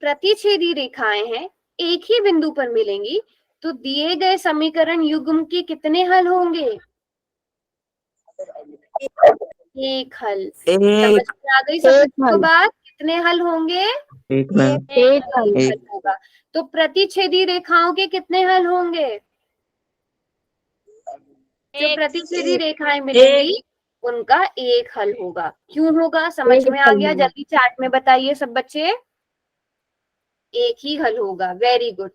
Speaker 1: प्रतिच्छेदी रेखाएं हैं, एक ही बिंदु पर मिलेंगी, तो दिए गए समीकरण युग्म के कितने हल होंगे? एक हल। समझ
Speaker 6: एक
Speaker 1: में आ गई सब बच्चों को बात? कितने हल होंगे?
Speaker 6: एक मैम
Speaker 1: एक हल
Speaker 6: एक।
Speaker 1: होगा। तो प्रतिच्छेदी रेखाओं के कितने हल होंगे? जो प्रतिच्छेदी रेखाएं मिलेंगी उनका एक हल होगा। क्यों होगा? समझ में आ गया? जल्दी चैट में बताइए सब बच्चे। एक ही हल होगा। Very good.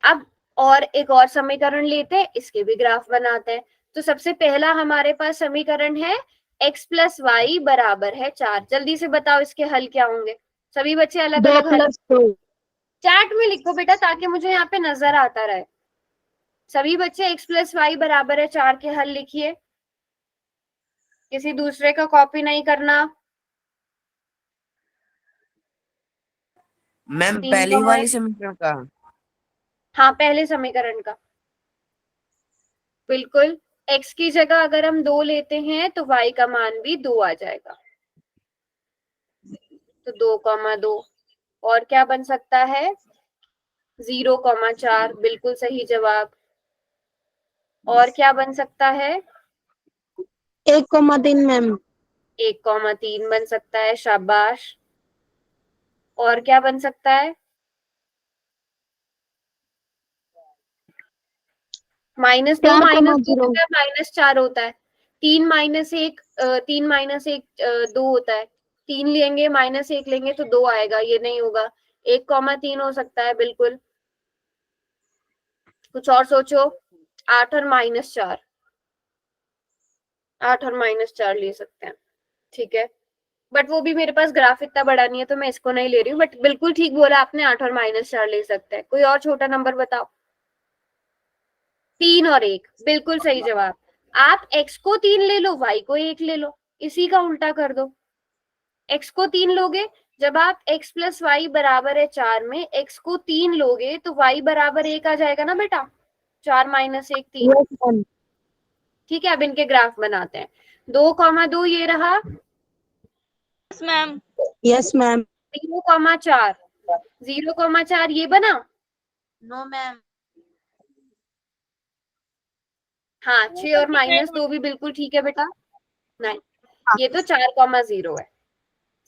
Speaker 1: अब और एक और समीकरण लेते हैं, इसके भी ग्राफ बनाते हैं। तो सबसे पहला हमारे पास समीकरण है x + y = 4। जल्दी से बताओ इसके हल क्या होंगे? सभी बच्चे अलग अलग हल चैट में लिखो बेटा, ताकि मुझे यहाँ पे नजर आता रहे। सभी बच्चे x + y = 4 के हल लिखिए, किसी दूसरे का कॉपी नहीं करना।
Speaker 6: मैम
Speaker 1: 3
Speaker 6: पहली
Speaker 1: का
Speaker 6: वाली समीकरण का।
Speaker 1: हाँ, पहले समीकरण का बिल्कुल। x की जगह अगर हम 2 लेते हैं तो y का मान भी 2 आ जाएगा, तो 2,2। और क्या बन सकता है? 0,4 बिल्कुल सही जवाब। और क्या बन सकता है?
Speaker 2: 1,3 मैम।
Speaker 1: 1,3 बन सकता है, शाबाश। और क्या बन सकता है? -2 -4 होता है। 3 - 1 2 होता है। 3 लेंगे -1 लेंगे तो 2 आएगा, ये नहीं होगा। 1,3 हो सकता है बिल्कुल। कुछ और सोचो। 8 और -4, 8 और -4 ले सकते हैं, ठीक है। बट वो भी मेरे पास ग्राफ इतना बड़ा नहीं है तो मैं इसको नहीं ले रही हूँ, बट बिल्कुल ठीक बोला आपने, 8 और -4 ले सकते हैं। कोई और छोटा नंबर बताओ। 3 और 1, बिल्कुल सही जवाब। आप x को 3 ले लो, y को 1 ले लो, इसी का उल्टा कर दो। x को 3 लोगे, जब आप x प्लस वाई बराबर है 4 में x को 3 लोगे तो y बराबर 1 आ जाएगा ना बेटा। 4 - 1 3। ठीक है, अब इनके ग्राफ बनाते हैं। 2,2 ये रहा,
Speaker 2: यस मैम।
Speaker 3: Yes ma'am.
Speaker 1: 0,4, 0,4 ये बना।
Speaker 3: No ma'am.
Speaker 1: हाँ, 6 और -2 भी बिल्कुल ठीक है बेटा। नहीं, ये तो 4,0 है।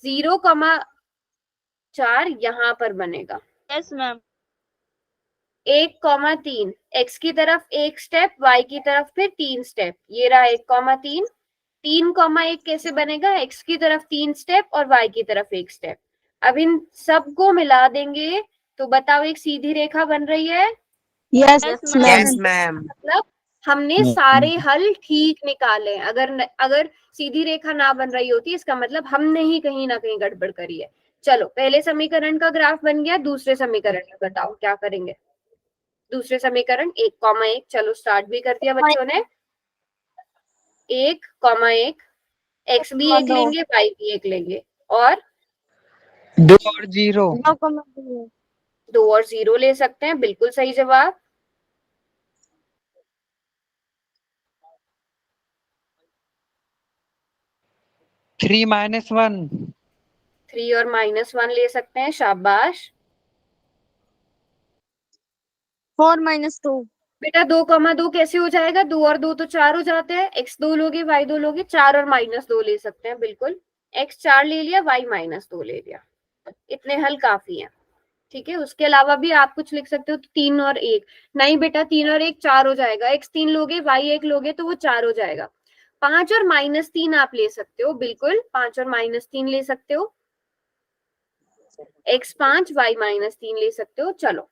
Speaker 1: 0,4 यहाँ पर बनेगा।
Speaker 2: Yes ma'am.
Speaker 1: 1,3 x की तरफ 1 स्टेप, y की तरफ फिर 3 स्टेप। ये रहा 1,3। 3,1 कैसे बनेगा? x की तरफ 3 स्टेप और y की तरफ 1 स्टेप। अब इन सबको मिला देंगे तो बताओ एक सीधी रेखा बन रही है।
Speaker 3: Yes
Speaker 2: Yes,
Speaker 6: yes
Speaker 3: ma'am.
Speaker 6: Ma'am.
Speaker 1: मतलब हमने सारे हल ठीक निकाले। अगर सीधी रेखा ना बन रही होती इसका मतलब हमने ही कहीं ना कहीं गड़बड़ करी है। चलो, पहले समीकरण का ग्राफ बन गया, दूसरे समीकरण में बताओ क्या करेंगे। दूसरे समीकरण 1,1, चलो स्टार्ट भी कर दिया बच्चों ने। 1,1, x भी 1 लेंगे, y भी 1 लेंगे, और
Speaker 7: 2 और 0।
Speaker 1: 2 और 0 ले सकते हैं, बिल्कुल सही जवाब।
Speaker 7: थ्री -1।
Speaker 1: 3 और -1 ले सकते हैं, शाबाश।
Speaker 2: 4 - 2।
Speaker 1: बेटा 2,2 कैसे हो जाएगा? 2 और 2 तो 4 हो जाते हैं। x 2 लोगे, y 2 लोगे, 4 और -2 ले सकते हैं, बिल्कुल। x 4 ले लिया, y -2 ले लिया। इतने हल काफी हैं, ठीक है। उसके अलावा भी आप कुछ लिख सकते हो, तो 3 और 1। नहीं बेटा, 3 और 1 4 हो जाएगा। x 3 लोगे, y 1 लोगे तो वो 4 हो जाएगा। 5 और -3 आप ले सकते हो, बिल्कुल 5 और -3 ले सकते हो। x 5, y -3 ले सकते हो। चलो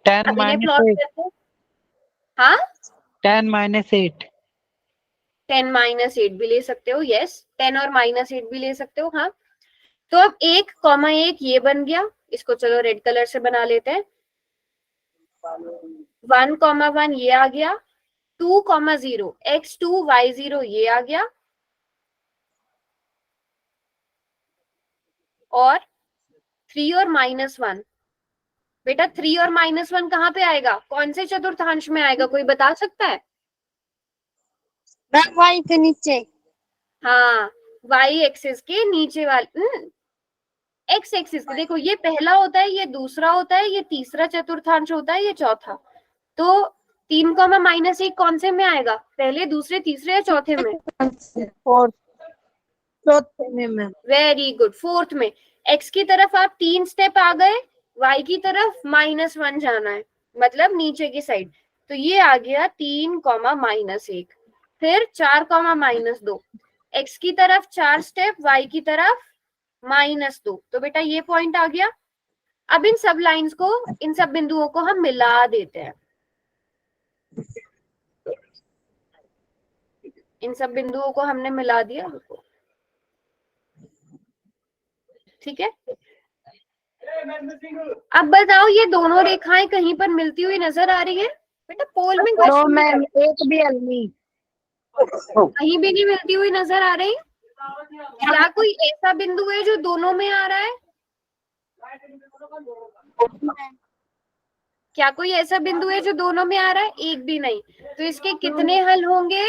Speaker 7: 10
Speaker 1: अब इन्हें
Speaker 7: -
Speaker 1: प्लॉट
Speaker 7: 8।
Speaker 1: करते हैं। हाँ,
Speaker 7: 10 - 8।
Speaker 1: 10 -8 भी ले सकते हो, यस। 10 और -8 भी ले सकते हो, हाँ। तो अब 1,1 ये बन गया, इसको चलो रेड कलर से बना लेते हैं। 1,1 ये आ गया। 2,0 x2 y0 ये आ गया, और 3 और -1। बेटा 3 और -1 कहाँ पे आएगा? कौन से चतुर्थांश में आएगा? कोई बता सकता है?
Speaker 2: y के नीचे।
Speaker 1: हाँ, y एक्सिस के नीचे वाले, x एक्सिस के। देखो, ये पहला होता है, ये दूसरा होता है, ये तीसरा चतुर्थांश होता है, ये चौथा। तो 3, -1 कौन से में आएगा? पहले, दूसरे, तीसरे या चौथे में?
Speaker 3: चौथे में मैम।
Speaker 1: वेरी गुड, फोर्थ में। x की तरफ आप 3 स्टेप आ गए, y की तरफ -1 जाना है, मतलब नीचे की साइड। तो ये आ गया 3, -1। फिर 4, -2। x की तरफ 4 स्टेप, y की तरफ -2। तो बेटा ये पॉइंट आ गया। अब इन सब लाइंस को, इन सब बिंदुओं को हम मिला देते हैं। इन सब बिंदुओं को हमने मिला दिया, ठीक है। अब बताओ, ये दोनों रेखाएं कहीं पर मिलती हुई नजर आ रही है? बेटा पोल में क्वेश्चन
Speaker 3: मैम, एक भी हल नहीं।
Speaker 1: कहीं भी नहीं मिलती हुई नजर आ रही। क्या कोई ऐसा बिंदु है जो दोनों में आ रहा है? क्या कोई ऐसा बिंदु है जो दोनों में आ रहा है? एक भी नहीं। तो इसके कितने हल होंगे?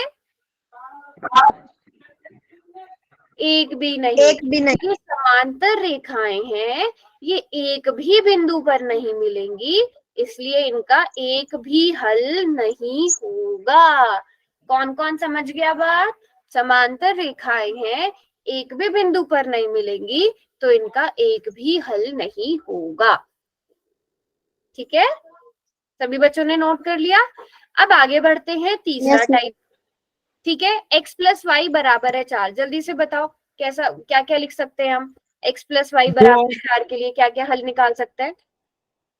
Speaker 1: एक भी नहीं।
Speaker 3: एक भी नहीं।
Speaker 1: ये समांतर रेखाएं हैं, ये एक भी बिंदु पर नहीं मिलेंगी, इसलिए इनका एक भी हल नहीं होगा। कौन कौन समझ गया बात? समांतर रेखाएं हैं, एक भी बिंदु पर नहीं मिलेंगी, तो इनका एक भी हल नहीं होगा। ठीक है, सभी बच्चों ने नोट कर लिया। अब आगे बढ़ते हैं तीसरा टाइप। ठीक है, x + y = 4। जल्दी से बताओ कैसा, क्या क्या लिख सकते हैं हम? x प्लस वाई बराबर 4 के लिए क्या क्या हल निकाल सकते हैं?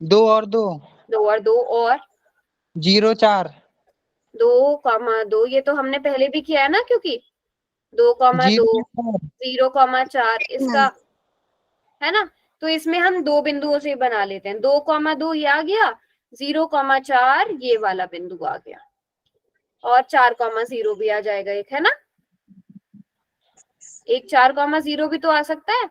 Speaker 7: 2 और 2
Speaker 1: 2 और 2 और
Speaker 7: 0 4
Speaker 1: 2,2 ये तो हमने पहले भी किया है ना, क्योंकि 2,2 0,4 इसका है ना। तो इसमें हम दो बिंदुओं से बना लेते हैं। 2,2 ये आ गया, 0,4 ये वाला बिंदु आ गया, और 4,0 भी आ जाएगा एक, है ना। एक 4,0 भी तो आ सकता है,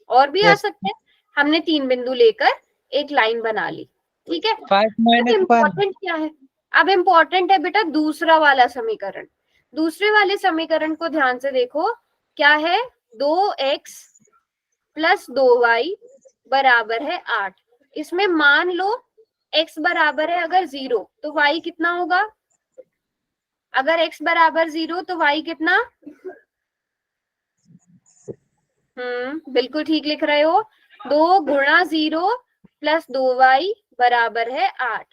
Speaker 1: और भी आ
Speaker 7: Yes.
Speaker 1: सकते हैं। हमने 3 बिंदु लेकर एक लाइन बना ली, ठीक है।
Speaker 7: 5 minus 1
Speaker 1: इम्पोर्टेंट क्या है? अब इम्पोर्टेंट है बेटा दूसरा वाला समीकरण। दूसरे वाले समीकरण को ध्यान से देखो, क्या है? 2x प्लस 2y बराबर है 8। इसमें मान लो x बराबर है अगर 0 तो y कितना होगा? अगर x बराबर 0 तो y कितना? बिल्कुल ठीक लिख रहे हो। 2 गुणा 0 प्लस 2y बराबर है 8।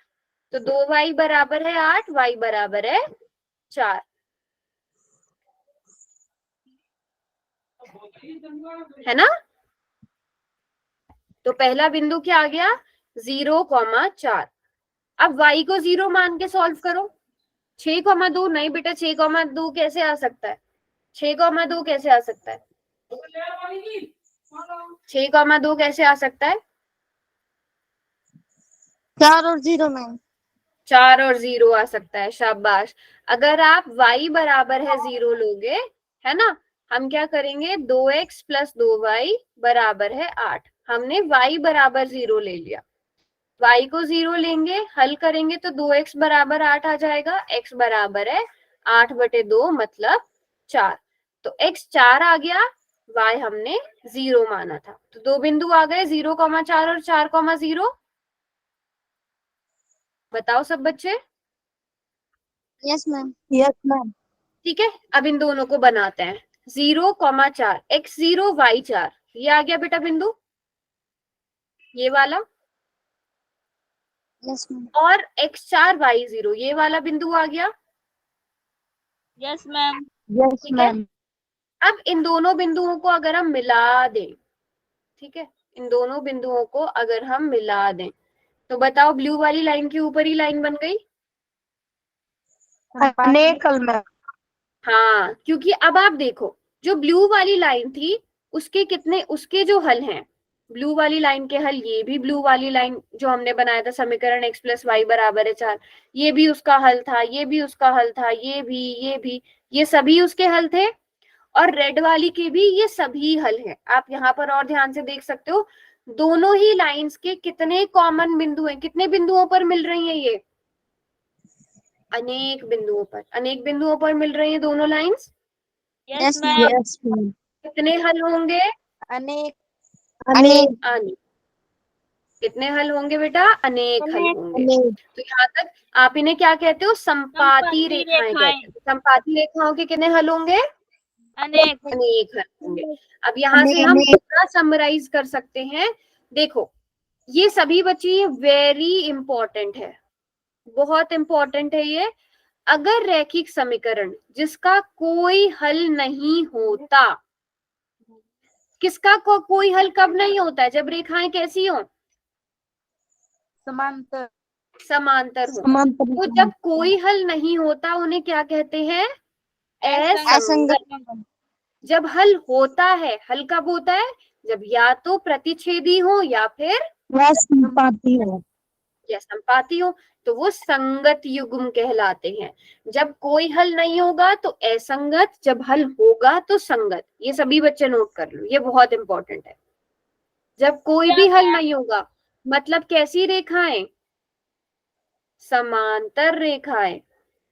Speaker 1: तो 2y बराबर है 8, y बराबर है 4, है ना। तो पहला बिंदु क्या आ गया? 0,4। अब y को 0 मान के सॉल्व करो। 6,2 नहीं बेटा, 6,2 कैसे आ सकता है? 6,2 कैसे आ सकता है? 6,2 कैसे आ सकता है?
Speaker 2: 4 और 0 मैम।
Speaker 1: 4 और 0 आ सकता है, शाबाश। अगर आप y बराबर है 0 लोगे, है ना, हम क्या करेंगे? 2x प्लस 2y बराबर है 8। हमने y बराबर 0 ले लिया, y को 0 लेंगे, हल करेंगे तो 2x बराबर 8 आ जाएगा। x बराबर है 8/2 मतलब 4। तो x 4 आ गया, y हमने 0 माना था। तो दो बिंदु आ गए, 0,4 और 4,0। बताओ सब बच्चे।
Speaker 2: Yes ma'am.
Speaker 3: Yes ma'am.
Speaker 1: ठीक है, अब इन दोनों को बनाते हैं। 0,4 x0 y4 ये आ गया बेटा बिंदु, ये वाला।
Speaker 2: Yes ma'am.
Speaker 1: और x4 y0 ये वाला बिंदु आ गया,
Speaker 2: यस मैम।
Speaker 3: यस
Speaker 1: ठीक है।
Speaker 3: मैम।
Speaker 1: अब इन दोनों बिंदुओं को अगर हम मिला दें, ठीक है, इन दोनों बिंदुओं को अगर हम मिला दें तो बताओ ब्लू वाली लाइन के ऊपर ही लाइन बन गई।
Speaker 3: अनेक हल मैम।
Speaker 1: हाँ, क्योंकि अब आप देखो जो ब्लू वाली लाइन थी उसके कितने, उसके जो हल हैं, ब्लू वाली लाइन के हल, ये भी ब्लू वाली लाइन जो हमने बनाया था समीकरण x प्लस वाई बराबर है 4, ये भी उसका हल था, ये भी उसका हल था, ये भी, ये सभी उसके हल थे। और रेड वाली के भी ये सभी हल हैं। आप यहाँ पर और ध्यान से देख सकते हो, दोनों ही लाइंस के कितने कॉमन बिंदु हैं, कितने बिंदुओं पर मिल रही हैं ये? अनेक बिंदुओं पर, अनेक बिंदुओं पर मिल रही हैं दोनों lines.
Speaker 2: Yes ma'am.
Speaker 3: Yes ma'am.
Speaker 1: कितने हल होंगे?
Speaker 3: अनेक।
Speaker 2: अनेक।
Speaker 1: अनेक। कितने हल होंगे बेटा? अनेक हल होंगे।
Speaker 2: अनेक।
Speaker 1: तो यहाँ तक आप इन्हें क्या कहते हो? संपाती रेखाएं कहते हैं। संपाती रेखाओं के कितने हल होंगे?
Speaker 2: अनेक।
Speaker 1: अनेक हल होंगे। अब यहाँ से हम पूरा समराइज कर सकते हैं। देखो ये सभी बच्चे वेरी इंपॉर्टेंट है, बहुत इंपॉर्टेंट है ये। अगर रैखिक समीकरण जिसका कोई हल नहीं होता, किसका कोई हल कब नहीं होता है? जब रेखाएं कैसी हो?
Speaker 3: समांतर।
Speaker 1: समांतर हो। तो जब कोई हल नहीं होता उन्हें क्या कहते हैं? असंगत। जब हल होता है, हल कब होता है? जब या तो प्रतिच्छेदी हो या फिर
Speaker 2: संपाती हो।
Speaker 1: या संपाती हो, तो वो संगत युग्म कहलाते हैं। जब कोई हल नहीं होगा तो असंगत, जब हल होगा तो संगत। ये सभी बच्चे नोट कर लो, ये बहुत इंपॉर्टेंट है। जब कोई भी हल नहीं होगा मतलब कैसी रेखाएं? समांतर रेखाएं।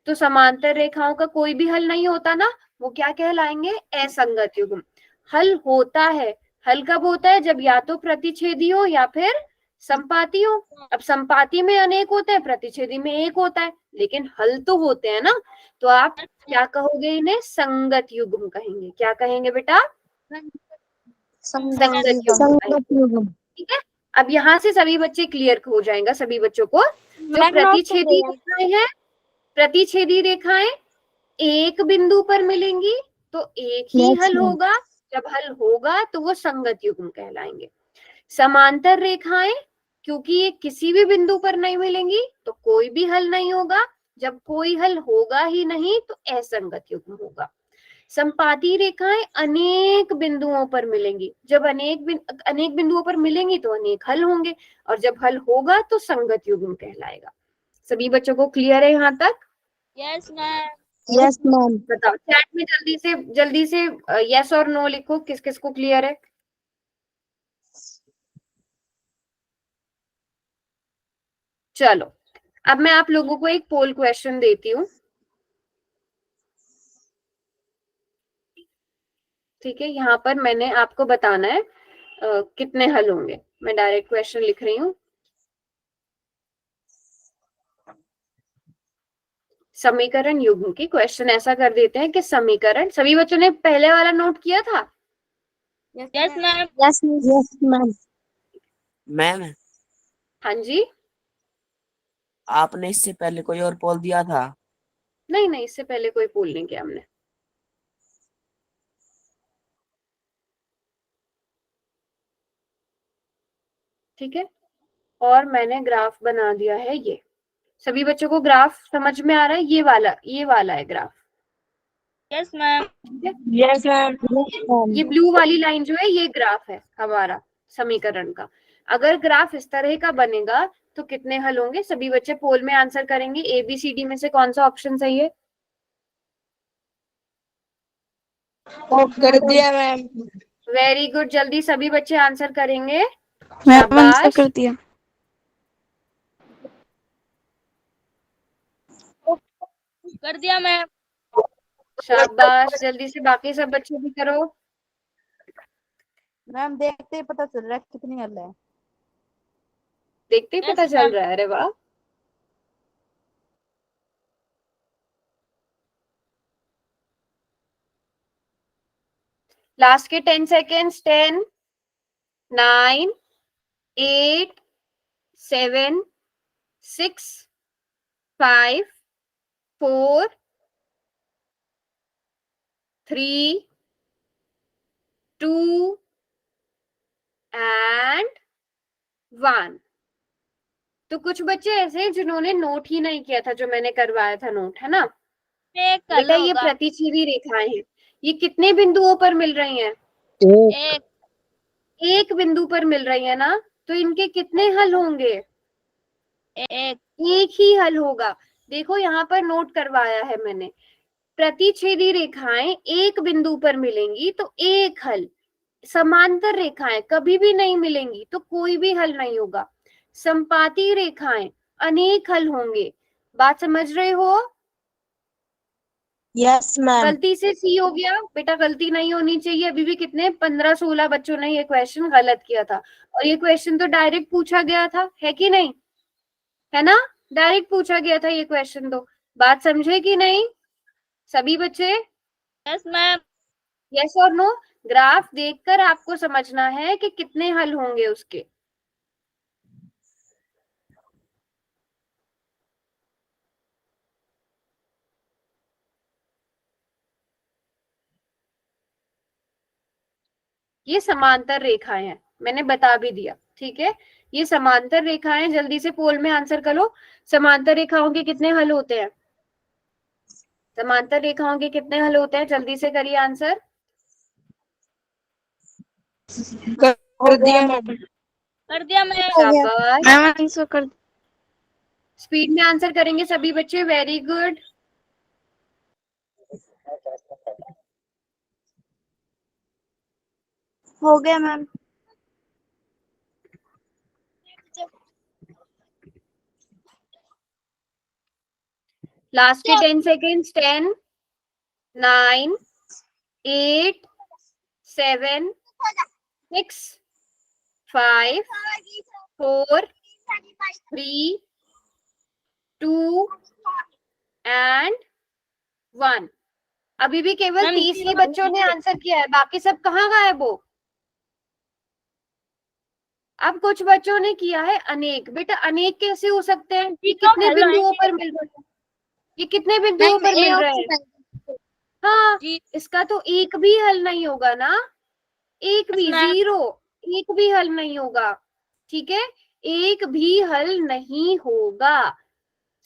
Speaker 1: तो समांतर रेखाओं का कोई भी हल नहीं होता ना, वो क्या कहलाएंगे? असंगत युग्म। हल होता है, हल कब होता है? जब या तो प्रतिच्छेदी हो या फिर संपाती हो। अब संपाती में अनेक होते हैं, प्रतिच्छेदी में एक होता है, लेकिन हल तो होते हैं ना। तो आप क्या कहोगे? इन्हें संगत युग्म कहेंगे। क्या कहेंगे बेटा? संगत युग्म। ठीक है, अब यहाँ से सभी बच्चे क्लियर हो जाएगा सभी बच्चों को। जो प्रतिच्छेदी रेखाएं हैं, प्रतिच्छेदी रेखाएं एक बिंदु पर मिलेंगी तो एक ही हल होगा, जब हल होगा तो वो संगत युग्म कहलाएंगे। समांतर रेखाएं, क्योंकि ये किसी भी बिंदु पर नहीं मिलेंगी तो कोई भी हल नहीं होगा, जब कोई हल होगा ही नहीं तो असंगत युग्म होगा। संपाती रेखाएं अनेक बिंदुओं पर मिलेंगी, जब अनेक बिंदुओं पर मिलेंगी तो अनेक हल होंगे, और जब हल होगा तो संगत युग्म कहलाएगा। सभी बच्चों को क्लियर है यहाँ तक?
Speaker 2: Yes, ma'am. Yes, ma'am.
Speaker 1: बताओ चैट में जल्दी से यस और नो लिखो, किस किस को क्लियर है। चलो अब मैं आप लोगों को एक पोल क्वेश्चन देती हूँ, ठीक है। यहाँ पर मैंने आपको बताना है कितने हल होंगे। मैं डायरेक्ट क्वेश्चन लिख रही हूँ। समीकरण युग्म की क्वेश्चन ऐसा कर देते हैं कि समीकरण, सभी बच्चों ने पहले वाला नोट किया था?
Speaker 2: Yes, ma'am. Yes, ma'am.
Speaker 6: Ma'am
Speaker 1: हाँ जी।
Speaker 6: आपने इससे पहले कोई और पोल दिया था?
Speaker 1: नहीं, इससे पहले कोई पोल नहीं किया हमने। ठीक है, और मैंने ग्राफ बना दिया है ये। सभी बच्चों को ग्राफ समझ में आ रहा है? ये वाला है ग्राफ।
Speaker 2: Yes, ma'am.
Speaker 1: ठीक है,
Speaker 2: Yes, ma'am.
Speaker 3: Yes, ma'am.
Speaker 1: ये ब्लू वाली लाइन जो है ये ग्राफ है हमारा समीकरण का। अगर ग्राफ इस तरह का बनेगा तो कितने हल होंगे? सभी बच्चे पोल में आंसर करेंगे। ABCD में से कौन सा ऑप्शन सही है?
Speaker 2: कर दिया मैम।
Speaker 1: वेरी गुड, जल्दी सभी बच्चे आंसर करेंगे।
Speaker 2: मैम आंसर
Speaker 1: शाबाश,
Speaker 2: कर दिया। कर दिया मैम।
Speaker 1: शाबाश, जल्दी से बाकी सब बच्चे भी करो।
Speaker 3: मैम देखते ही पता चल रहा है कितनी हल है।
Speaker 1: देखते ही
Speaker 2: Yes,
Speaker 1: पता चल
Speaker 2: ma'am.
Speaker 1: रहा है। अरे वाह, लास्ट के 10 सेकेंड्स। 10, 9, 8, 7, 6, 5, 4, 3, 2 एंड 1। तो कुछ बच्चे ऐसे हैं जिन्होंने नोट ही नहीं किया था, जो मैंने करवाया था नोट, है ना
Speaker 2: एक हल
Speaker 1: बेटा? ये
Speaker 2: होगा।
Speaker 1: प्रतिच्छेदी रेखाएं हैं, ये कितने बिंदुओं पर मिल रही हैं?
Speaker 2: एक।
Speaker 1: एक बिंदु पर मिल रही है ना, तो इनके कितने हल होंगे?
Speaker 2: एक।
Speaker 1: एक ही हल होगा। देखो यहाँ पर नोट करवाया है मैंने, प्रतिच्छेदी रेखाएं एक बिंदु पर मिलेंगी तो एक हल, समांतर रेखाएं कभी भी नहीं मिलेंगी तो कोई भी हल नहीं होगा, संपाती रेखाएं अनेक हल होंगे। बात समझ रहे हो?
Speaker 2: Yes, ma'am.
Speaker 1: गलती से सी हो गया बेटा, गलती नहीं होनी चाहिए। अभी भी कितने 15-16 बच्चों ने ये क्वेश्चन गलत किया था, और ये क्वेश्चन तो डायरेक्ट पूछा गया था, है कि नहीं? है ना, डायरेक्ट पूछा गया था ये क्वेश्चन। तो बात समझे कि नहीं सभी बच्चे?
Speaker 2: Yes, ma'am.
Speaker 1: यस और नो? ग्राफ देखकर आपको समझना है कि कितने हल होंगे उसके। ये समांतर रेखाएं हैं, मैंने बता भी दिया, ठीक है। ये समांतर रेखाएं, जल्दी से पोल में आंसर करो। समांतर रेखाओं के कितने हल होते हैं? समांतर रेखाओं के कितने हल होते हैं? जल्दी से करिए आंसर।
Speaker 2: कर दिया मैम। कर दिया मैम।
Speaker 1: शाबाश,
Speaker 2: मैम आंसर कर।
Speaker 1: स्पीड में आंसर करेंगे सभी बच्चे। Very good.
Speaker 2: हो गया मैम।
Speaker 1: लास्ट के 10 सेकेंड्स। 10, 9, 8, 7, 6, 5, 4, 3, 2 एंड 1। अभी भी केवल
Speaker 2: मैम,
Speaker 1: 30 ही बच्चों ने आंसर किया है, बाकी सब कहाँ गायब हो? अब कुछ बच्चों ने किया है अनेक। बेटा अनेक कैसे हो सकते हैं? ये कितने
Speaker 2: हेलो,
Speaker 1: बिंदुओं पर मिल रहे हैं? ये कितने बिंदुओं पर मिल रहे हैं? हाँ,
Speaker 2: जी।
Speaker 1: इसका तो एक भी हल नहीं होगा ना, एक भी,
Speaker 8: मैम।
Speaker 1: 0, एक भी हल नहीं होगा। ठीक है, एक भी हल नहीं होगा।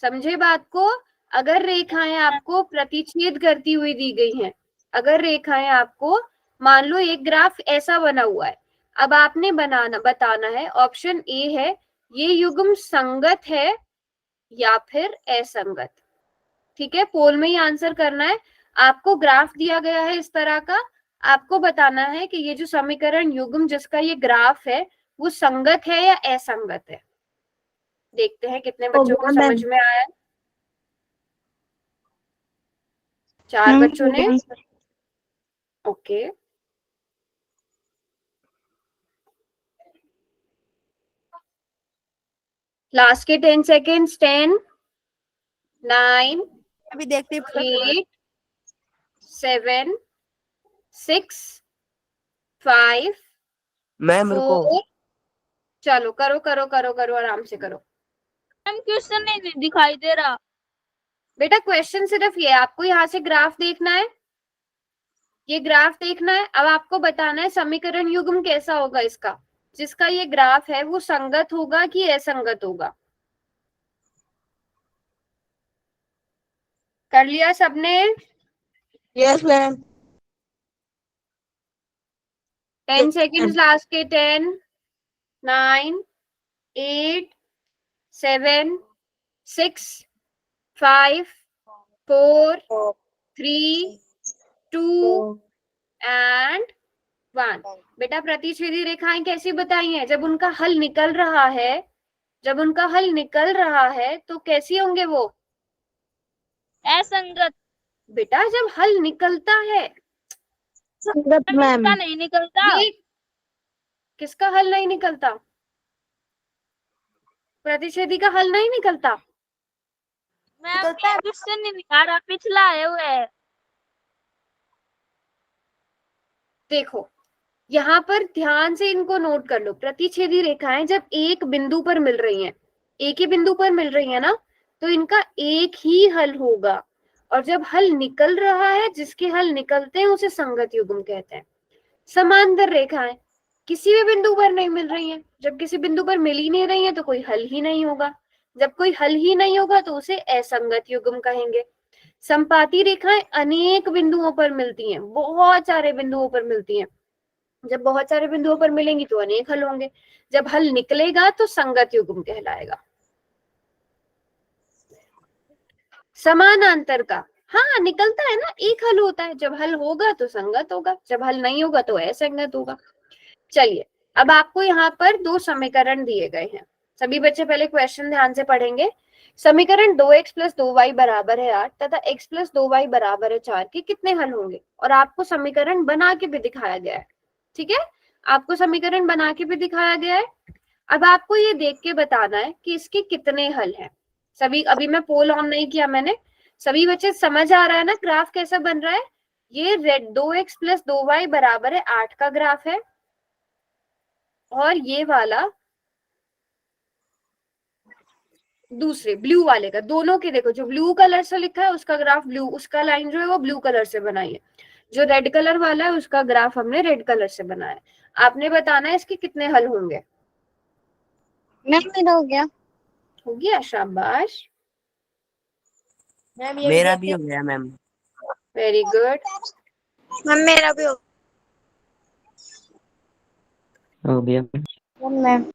Speaker 1: समझे बात को? अगर रेखाएं आपको प्रतिच्छेद करती हुई दी गई हैं, अगर रेखाएं आपको, मान लो एक ग्राफ ऐसा बना हुआ है, अब आपने बताना है, ऑप्शन ए है, ये युग्म संगत है या फिर असंगत। ठीक है, पोल में ही आंसर करना है। आपको ग्राफ दिया गया है इस तरह का, आपको बताना है कि ये जो समीकरण युग्म जिसका ये ग्राफ है वो संगत है या असंगत है। देखते हैं कितने बच्चों को समझ में आया। 4 बच्चों ने, ओके। लास्ट के 10 सेकेंड्स, 10, 9,
Speaker 3: अभी देखते ही
Speaker 1: 8, 7, 6, 5,
Speaker 6: मैम रुको।
Speaker 1: 4, चलो करो करो करो करो, आराम से करो।
Speaker 8: मैम क्वेश्चन नहीं दिखाई दे रहा।
Speaker 1: बेटा क्वेश्चन सिर्फ ये है, आपको यहाँ से ग्राफ देखना है, ये ग्राफ देखना है। अब आपको बताना है समीकरण युग्म कैसा होगा इसका, जिसका ये ग्राफ है वो संगत होगा कि असंगत होगा। कर लिया सबने?
Speaker 2: Yes ma'am.
Speaker 1: 10 सेकेंड्स लास्ट के, 10, 9, 8, 7, 6, 5, 4, 3, 2 एंड 1। बेटा प्रतिच्छेदी रेखाएं कैसी बताई हैं? जब उनका हल निकल रहा है, जब उनका हल निकल रहा है तो कैसी होंगे वो?
Speaker 8: असंगत।
Speaker 1: बेटा जब हल निकलता है,
Speaker 2: संगत मैम।
Speaker 8: इसका नहीं निकलता।
Speaker 1: ये किसका हल नहीं निकलता? प्रतिच्छेदी का हल नहीं निकलता।
Speaker 8: मैम क्वेश्चन नहीं दिखा रहा, पिछला है वो है।
Speaker 1: देखो यहाँ पर ध्यान से इनको नोट कर लो। प्रतिच्छेदी रेखाएं जब एक बिंदु पर मिल रही हैं, एक ही बिंदु पर मिल रही है ना, तो इनका एक ही हल होगा। और जब हल निकल रहा है, जिसके हल निकलते हैं उसे संगत युग्म कहते हैं। समांतर रेखाएं किसी भी बिंदु पर नहीं मिल रही हैं, जब किसी बिंदु पर मिल ही नहीं रही है तो कोई हल ही नहीं होगा। जब कोई हल ही नहीं होगा तो उसे असंगत युग्म कहेंगे। संपाती रेखाएं अनेक बिंदुओं पर मिलती हैं, बहुत सारे बिंदुओं पर मिलती हैं। जब बहुत सारे बिंदुओं पर मिलेंगी तो अनेक हल होंगे। जब हल निकलेगा तो संगत युग्म कहलाएगा। समानांतर का, हाँ निकलता है ना, एक हल होता है। जब हल होगा तो संगत होगा, जब हल नहीं होगा तो असंगत होगा। चलिए अब आपको यहाँ पर 2 समीकरण दिए गए हैं। सभी बच्चे पहले क्वेश्चन ध्यान से पढ़ेंगे। समीकरण 2x + 2y बराबर है 8 तथा x + 2y बराबर है 4 के कितने हल होंगे? और आपको समीकरण बना के भी दिखाया गया है। ठीक है, आपको समीकरण बना के भी दिखाया गया है। अब आपको ये देख के बताना है कि इसके कितने हल हैं। सभी, अभी मैं पोल ऑन नहीं किया मैंने, सभी बच्चे समझ आ रहा है ना ग्राफ कैसा बन रहा है? ये रेड 2x + 2y बराबर है 8 का ग्राफ है, और ये वाला दूसरे ब्लू वाले का, दोनों के देखो, जो ब्लू कलर से लिखा है उसका ग्राफ ब्लू, उसका लाइन जो है वो ब्लू कलर से बनाई है। जो रेड कलर वाला है उसका ग्राफ हमने रेड कलर से बनाया है। आपने बताना है इसके कितने हल होंगे।
Speaker 2: मैम मेरा हो गया।
Speaker 1: हो गया, शाबाश,
Speaker 6: मेरा भी हो गया मैम।
Speaker 1: Very good.
Speaker 2: मैम मेरा भी
Speaker 7: हो गया।
Speaker 2: मैम।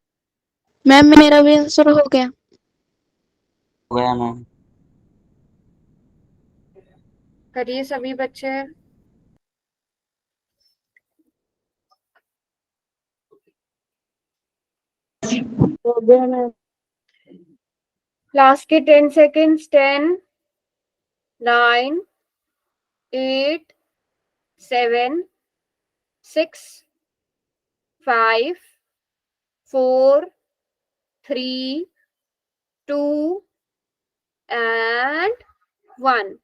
Speaker 2: मैम मेरा भी आंसर हो गया।
Speaker 7: हो गया मैम।
Speaker 1: करिए सभी बच्चे।
Speaker 2: हो गया मैम।
Speaker 1: लास्ट के 10 सेकेंड्स, 10, 9, 8, 7, 6, 5, 4, 3, 2 and 1।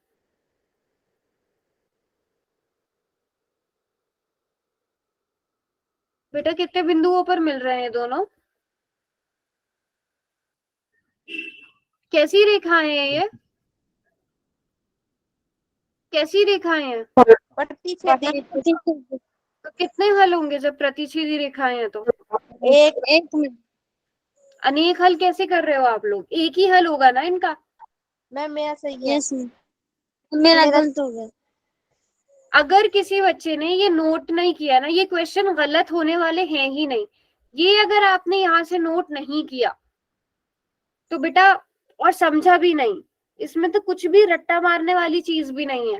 Speaker 1: बेटा कितने बिंदुओं पर मिल रहे हैं दोनों? कैसी रेखाएं हैं ये? कैसी रेखाएं हैं?
Speaker 3: प्रतिच्छेदी।
Speaker 1: तो कितने हल होंगे जब प्रतिच्छेदी रेखाएं हैं? तो
Speaker 2: एक
Speaker 1: अनेक हल कैसे कर रहे हो आप लोग? एक ही हल होगा ना इनका।
Speaker 3: मैम मेरा सही है।
Speaker 2: यस मेरा गलत हो गया।
Speaker 1: अगर किसी बच्चे ने ये नोट नहीं किया ना, ये क्वेश्चन गलत होने वाले हैं ही नहीं। ये अगर आपने यहाँ से नोट नहीं किया तो बेटा, और समझा भी नहीं, इसमें तो कुछ भी रट्टा मारने वाली चीज भी नहीं है।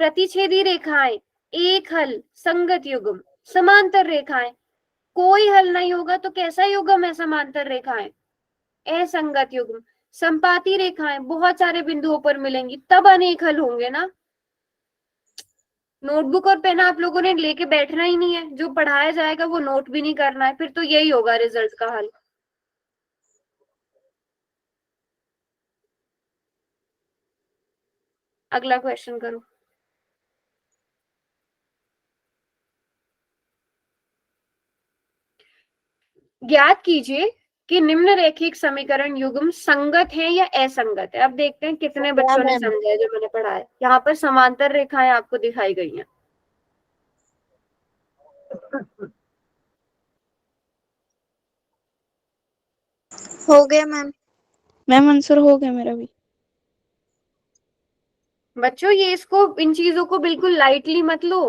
Speaker 1: प्रतिच्छेदी रेखाएं, एक हल, संगत युग्म, समांतर रेखाएं, कोई हल नहीं होगा तो कैसा युग्म है समांतर रेखाएं? असंगत युग्म। संपाती रेखाएं बहुत सारे बिंदुओं पर मिलेंगी, तब अनेक हल होंगे ना। नोटबुक और पेन आप लोगों ने लेके बैठना ही नहीं है, जो पढ़ाया जाएगा वो नोट भी नहीं करना है, फिर तो यही होगा रिजल्ट का हल। अगला क्वेश्चन करो। ज्ञात कीजिए कि निम्न रैखिक समीकरण युग्म संगत है या असंगत है। अब देखते हैं कितने बच्चों ने समझा है जो मैंने पढ़ाया। यहाँ पर समांतर रेखाएं आपको दिखाई गई हैं।
Speaker 2: हो गया मैम आंसर हो गया मेरा भी।
Speaker 1: बच्चों ये इसको, इन चीजों को बिल्कुल लाइटली मत लो।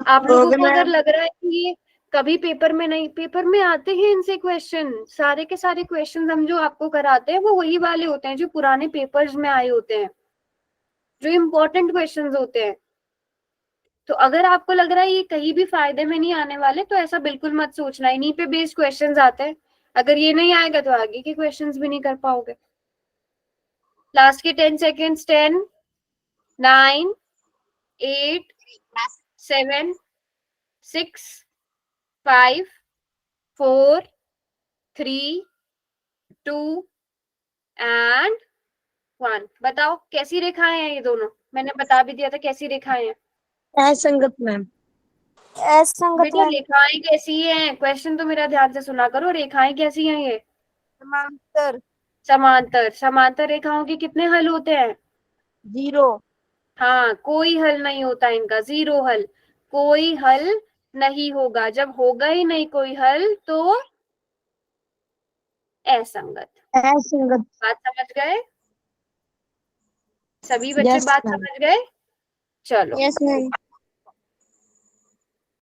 Speaker 1: आप लोगों को अगर लग रहा है कि ये कभी पेपर में नहीं, पेपर में आते हैं इनसे क्वेश्चन, सारे के सारे क्वेश्चन हम जो आपको कराते हैं वो वही वाले होते हैं जो पुराने पेपर्स में आए होते हैं, जो इम्पोर्टेंट क्वेश्चंस होते हैं। तो अगर आपको लग रहा है ये कहीं भी फायदे में नहीं आने वाले, तो ऐसा बिल्कुल मत सोचना। इन्हीं पे बेस्ड क्वेश्चंस आते हैं। अगर ये नहीं आएगा तो आगे के क्वेश्चंस भी नहीं कर पाओगे। लास्ट के 10 सेकेंड्स। 10, 9, 8, 7, 6, 5, 4, 3, 2 एंड 1। बताओ कैसी रेखाएं हैं ये दोनों? मैंने बता भी दिया था कैसी रेखाएं हैं।
Speaker 2: असंगत मैम। असंगत
Speaker 1: बेटा रेखाएं कैसी हैं? क्वेश्चन तो मेरा ध्यान से सुना करो। रेखाएं कैसी हैं ये?
Speaker 3: समांतर।
Speaker 1: समांतर। समांतर रेखाओं के कितने हल होते हैं?
Speaker 3: 0।
Speaker 1: हाँ, कोई हल नहीं होता इनका, 0 हल। कोई हल नहीं होगा। जब होगा ही नहीं कोई हल तो असंगत।
Speaker 2: असंगत।
Speaker 1: बात समझ गए? सभी बच्चे
Speaker 2: यस
Speaker 1: बात
Speaker 2: मैम।
Speaker 1: समझ गए? चलो
Speaker 2: यस मैम।